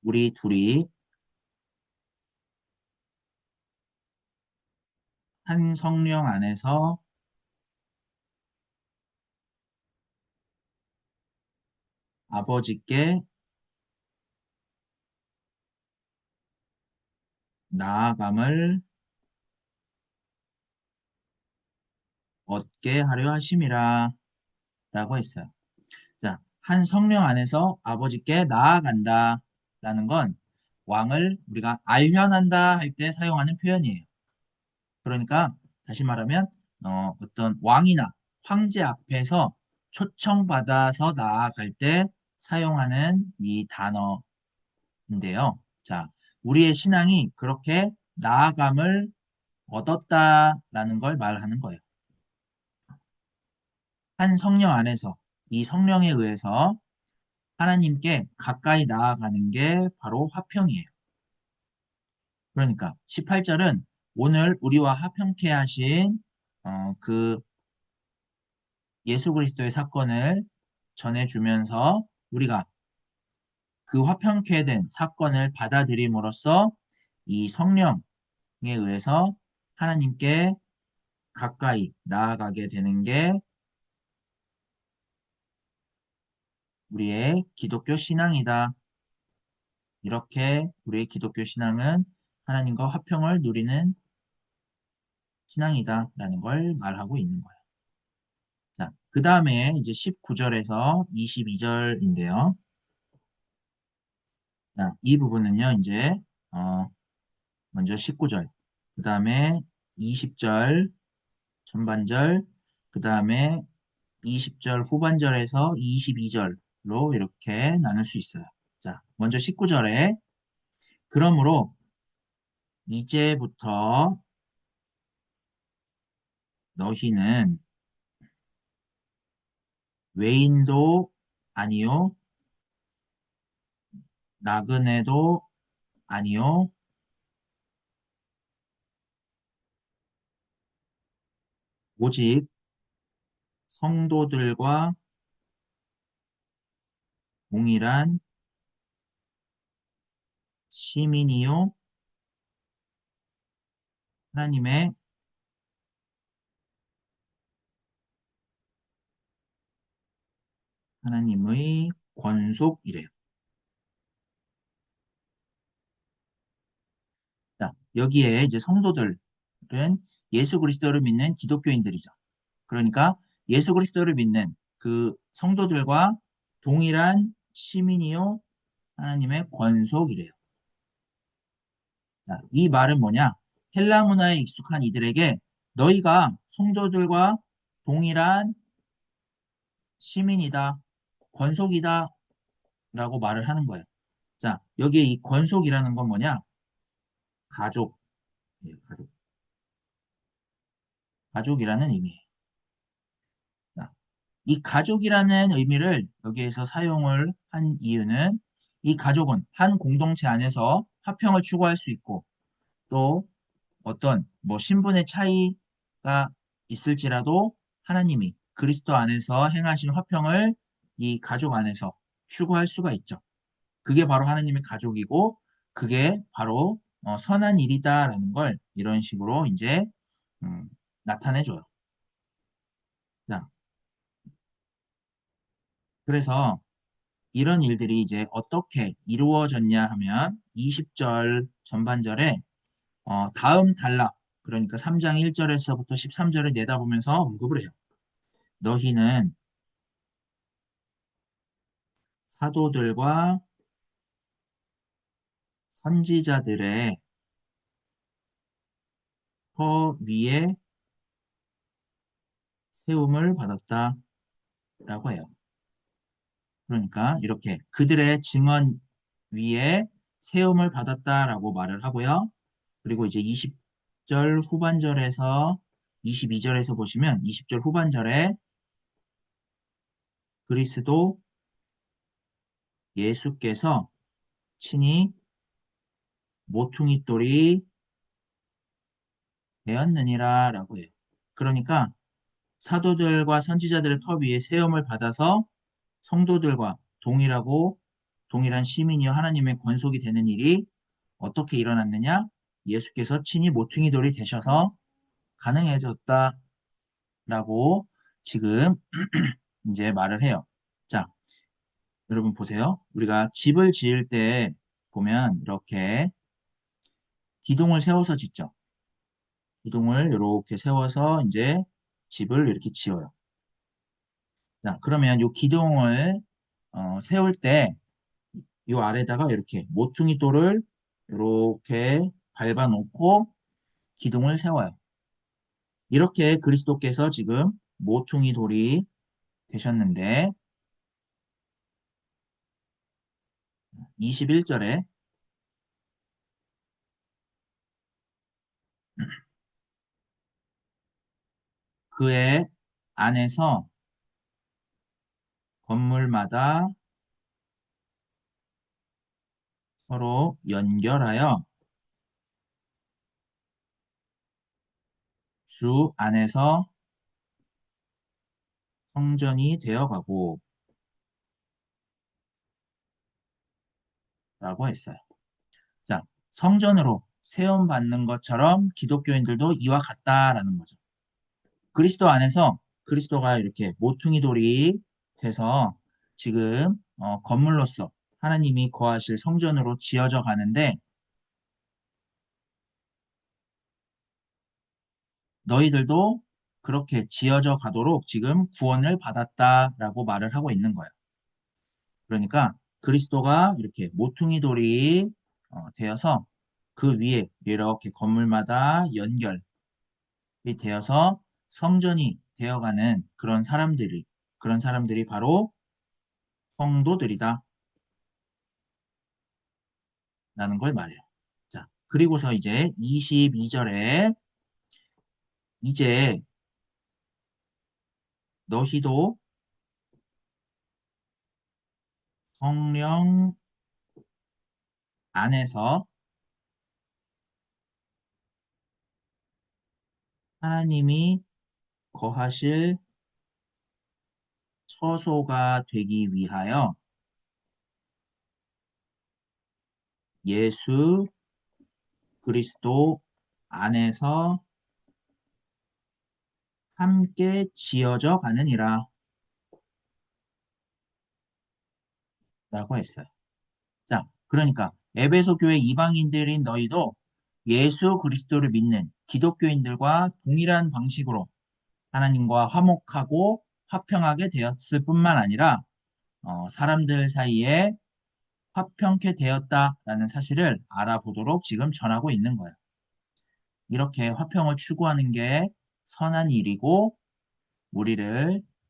우리 둘이 한 성령 안에서 아버지께 나아감을 얻게 하려 하심이라 라고 했어요. 자, 한 성령 안에서 아버지께 나아간다 라는 건 왕을 우리가 알련한다 할 때 사용하는 표현이에요. 그러니까 다시 말하면 어떤 왕이나 황제 앞에서 초청받아서 나아갈 때 사용하는 이 단어인데요. 자, 우리의 신앙이 그렇게 나아감을 얻었다라는 걸 말하는 거예요. 한 성령 안에서 이 성령에 의해서 하나님께 가까이 나아가는 게 바로 화평이에요. 그러니까 18절은 오늘 우리와 화평케 하신 그 예수 그리스도의 사건을 전해주면서 우리가 그 화평케 된 사건을 받아들임으로써 이 성령에 의해서 하나님께 가까이 나아가게 되는 게 우리의 기독교 신앙이다. 이렇게 우리의 기독교 신앙은 하나님과 화평을 누리는 신앙이다라는 걸 말하고 있는 거예요. 자, 그 다음에 이제 19절에서 22절인데요. 자, 이 부분은요, 이제, 먼저 19절, 그 다음에 20절 전반절, 그 다음에 20절 후반절에서 22절로 이렇게 나눌 수 있어요. 자, 먼저 19절에, 그러므로 이제부터 너희는 외인도 아니요, 나그네도 아니요, 오직 성도들과 동일한 시민이요, 하나님의 하나님의 권속이래요. 자, 여기에 이제 성도들은 예수 그리스도를 믿는 기독교인들이죠. 그러니까 예수 그리스도를 믿는 그 성도들과 동일한 시민이요, 하나님의 권속이래요. 자, 이 말은 뭐냐? 헬라 문화에 익숙한 이들에게 너희가 성도들과 동일한 시민이다, 권속이다 라고 말을 하는 거예요. 자, 여기에 이 권속이라는 건 뭐냐? 가족, 예, 가족이라는 의미예요. 자, 이 가족이라는 의미를 여기에서 사용을 한 이유는 이 가족은 한 공동체 안에서 화평을 추구할 수 있고 또 어떤 뭐 신분의 차이가 있을지라도 하나님이 그리스도 안에서 행하신 화평을 이 가족 안에서 추구할 수가 있죠. 그게 바로 하나님의 가족이고 그게 바로 선한 일이다라는 걸 이런 식으로 이제 음, 나타내줘요. 자, 그래서 이런 일들이 이제 어떻게 이루어졌냐 하면 20절 전반절에 다음 단락 그러니까 3장 1절에서부터 13절을 내다보면서 언급을 해요. 너희는 사도들과 선지자들의 허 위에 세움을 받았다라고 해요. 그러니까 이렇게 그들의 증언 위에 세움을 받았다라고 말을 하고요. 그리고 이제 20절 후반절에서 22절에서 보시면 20절 후반절에 그리스도 예수께서 친히 모퉁이 돌이 되었느니라 라고 해요. 그러니까 사도들과 선지자들의 터 위에 세움을 받아서 성도들과 동일한 시민이요 하나님의 권속이 되는 일이 어떻게 일어났느냐? 예수께서 친히 모퉁이 돌이 되셔서 가능해졌다라고 지금 이제 말을 해요. 자, 여러분 보세요. 우리가 집을 지을 때 보면 이렇게 기둥을 세워서 짓죠. 기둥을 이렇게 세워서 이제 집을 이렇게 지어요. 자, 그러면 이 기둥을 세울 때 이 아래다가 이렇게 모퉁이 돌을 이렇게 밟아 놓고 기둥을 세워요. 이렇게 그리스도께서 지금 모퉁이 돌이 되셨는데 21절에 그의 안에서 건물마다 서로 연결하여 주 안에서 성전이 되어가고 라고 했어요. 자, 성전으로 세움받는 것처럼 기독교인들도 이와 같다라는 거죠. 그리스도 안에서 그리스도가 이렇게 모퉁이 돌이 돼서 지금 건물로서 하나님이 거하실 성전으로 지어져 가는데 너희들도 그렇게 지어져 가도록 지금 구원을 받았다라고 말을 하고 있는 거예요. 그러니까 그리스도가 이렇게 모퉁이 돌이 되어서 그 위에 이렇게 건물마다 연결이 되어서 성전이 되어가는 그런 사람들이 바로 성도들이다 라는 걸 말해요. 자, 그리고서 이제 22절에 이제 너희도 성령 안에서 하나님이 거하실 처소가 되기 위하여 예수 그리스도 안에서 함께 지어져 가느니라 라고 했어요. 자, 그러니까 에베소 교회 이방인들인 너희도 예수 그리스도를 믿는 기독교인들과 동일한 방식으로 하나님과 화목하고 화평하게 되었을 뿐만 아니라 사람들 사이에 화평케 되었다라는 사실을 알아보도록 지금 전하고 있는 거예요. 이렇게 화평을 추구하는 게 선한 일이고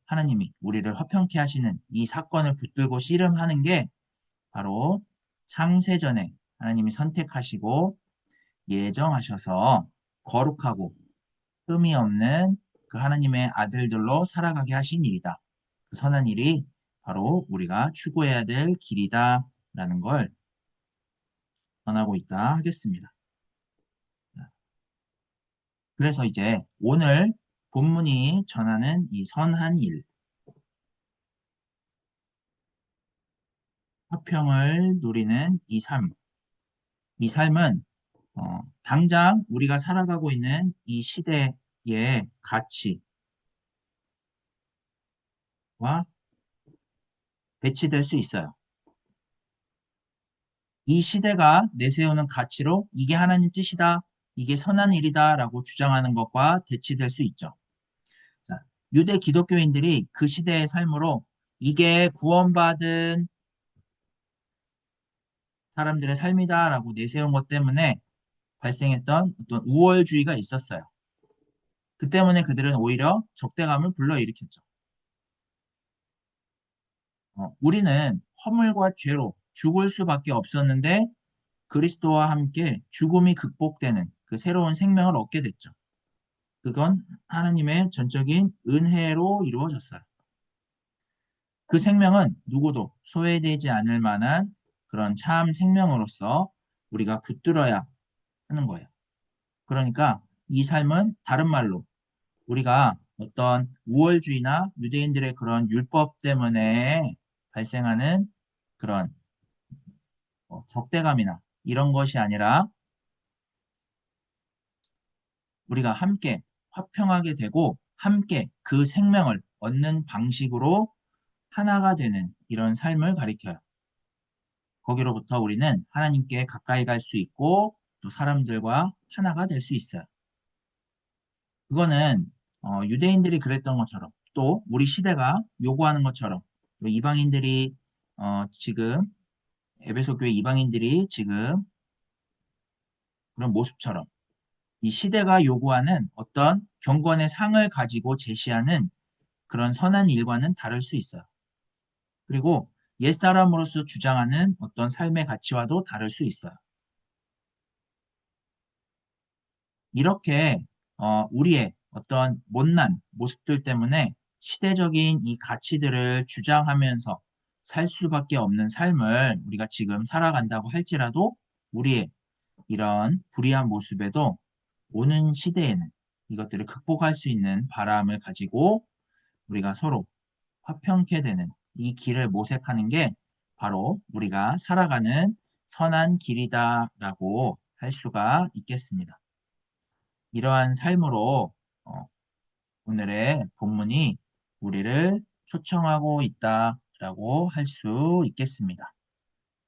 하나님이 우리를 화평케 하시는 이 사건을 붙들고 씨름하는 게 바로 창세전에 하나님이 선택하시고 예정하셔서 거룩하고 흠이 없는 그 하나님의 아들들로 살아가게 하신 일이다. 그 선한 일이 바로 우리가 추구해야 될 길이다라는 걸 전하고 있다 하겠습니다. 그래서 이제 오늘 본문이 전하는 이 선한 일, 화평을 누리는 이 삶은 당장 우리가 살아가고 있는 이 시대의 가치와 배치될 수 있어요. 이 시대가 내세우는 가치로 이게 하나님 뜻이다, 이게 선한 일이다라고 주장하는 것과 대치될 수 있죠. 자, 유대 기독교인들이 그 시대의 삶으로 이게 구원받은 사람들의 삶이다라고 내세운 것 때문에 발생했던 어떤 우월주의가 있었어요. 그 때문에 그들은 오히려 적대감을 불러일으켰죠. 우리는 허물과 죄로 죽을 수밖에 없었는데 그리스도와 함께 죽음이 극복되는 그 새로운 생명을 얻게 됐죠. 그건 하나님의 전적인 은혜로 이루어졌어요. 그 생명은 누구도 소외되지 않을 만한 그런 참 생명으로서 우리가 붙들어야 하는 거예요. 그러니까 이 삶은 다른 말로 우리가 어떤 우월주의나 유대인들의 그런 율법 때문에 발생하는 그런 적대감이나 이런 것이 아니라 우리가 함께 화평하게 되고 함께 그 생명을 얻는 방식으로 하나가 되는 이런 삶을 가리켜요. 거기로부터 우리는 하나님께 가까이 갈 수 있고 또 사람들과 하나가 될 수 있어요. 그거는 유대인들이 그랬던 것처럼 또 우리 시대가 요구하는 것처럼 또 이방인들이 지금 에베소 교회 이방인들이 지금 그런 모습처럼 이 시대가 요구하는 어떤 경건의 상을 가지고 제시하는 그런 선한 일과는 다를 수 있어요. 그리고 옛사람으로서 주장하는 어떤 삶의 가치와도 다를 수 있어요. 이렇게 우리의 어떤 못난 모습들 때문에 시대적인 이 가치들을 주장하면서 살 수밖에 없는 삶을 우리가 지금 살아간다고 할지라도 우리의 이런 불의한 모습에도 오는 시대에는 이것들을 극복할 수 있는 바람을 가지고 우리가 서로 화평케 되는 이 길을 모색하는 게 바로 우리가 살아가는 선한 길이다라고 할 수가 있겠습니다. 이러한 삶으로 어, 오늘의 본문이 우리를 초청하고 있다라고 할 수 있겠습니다.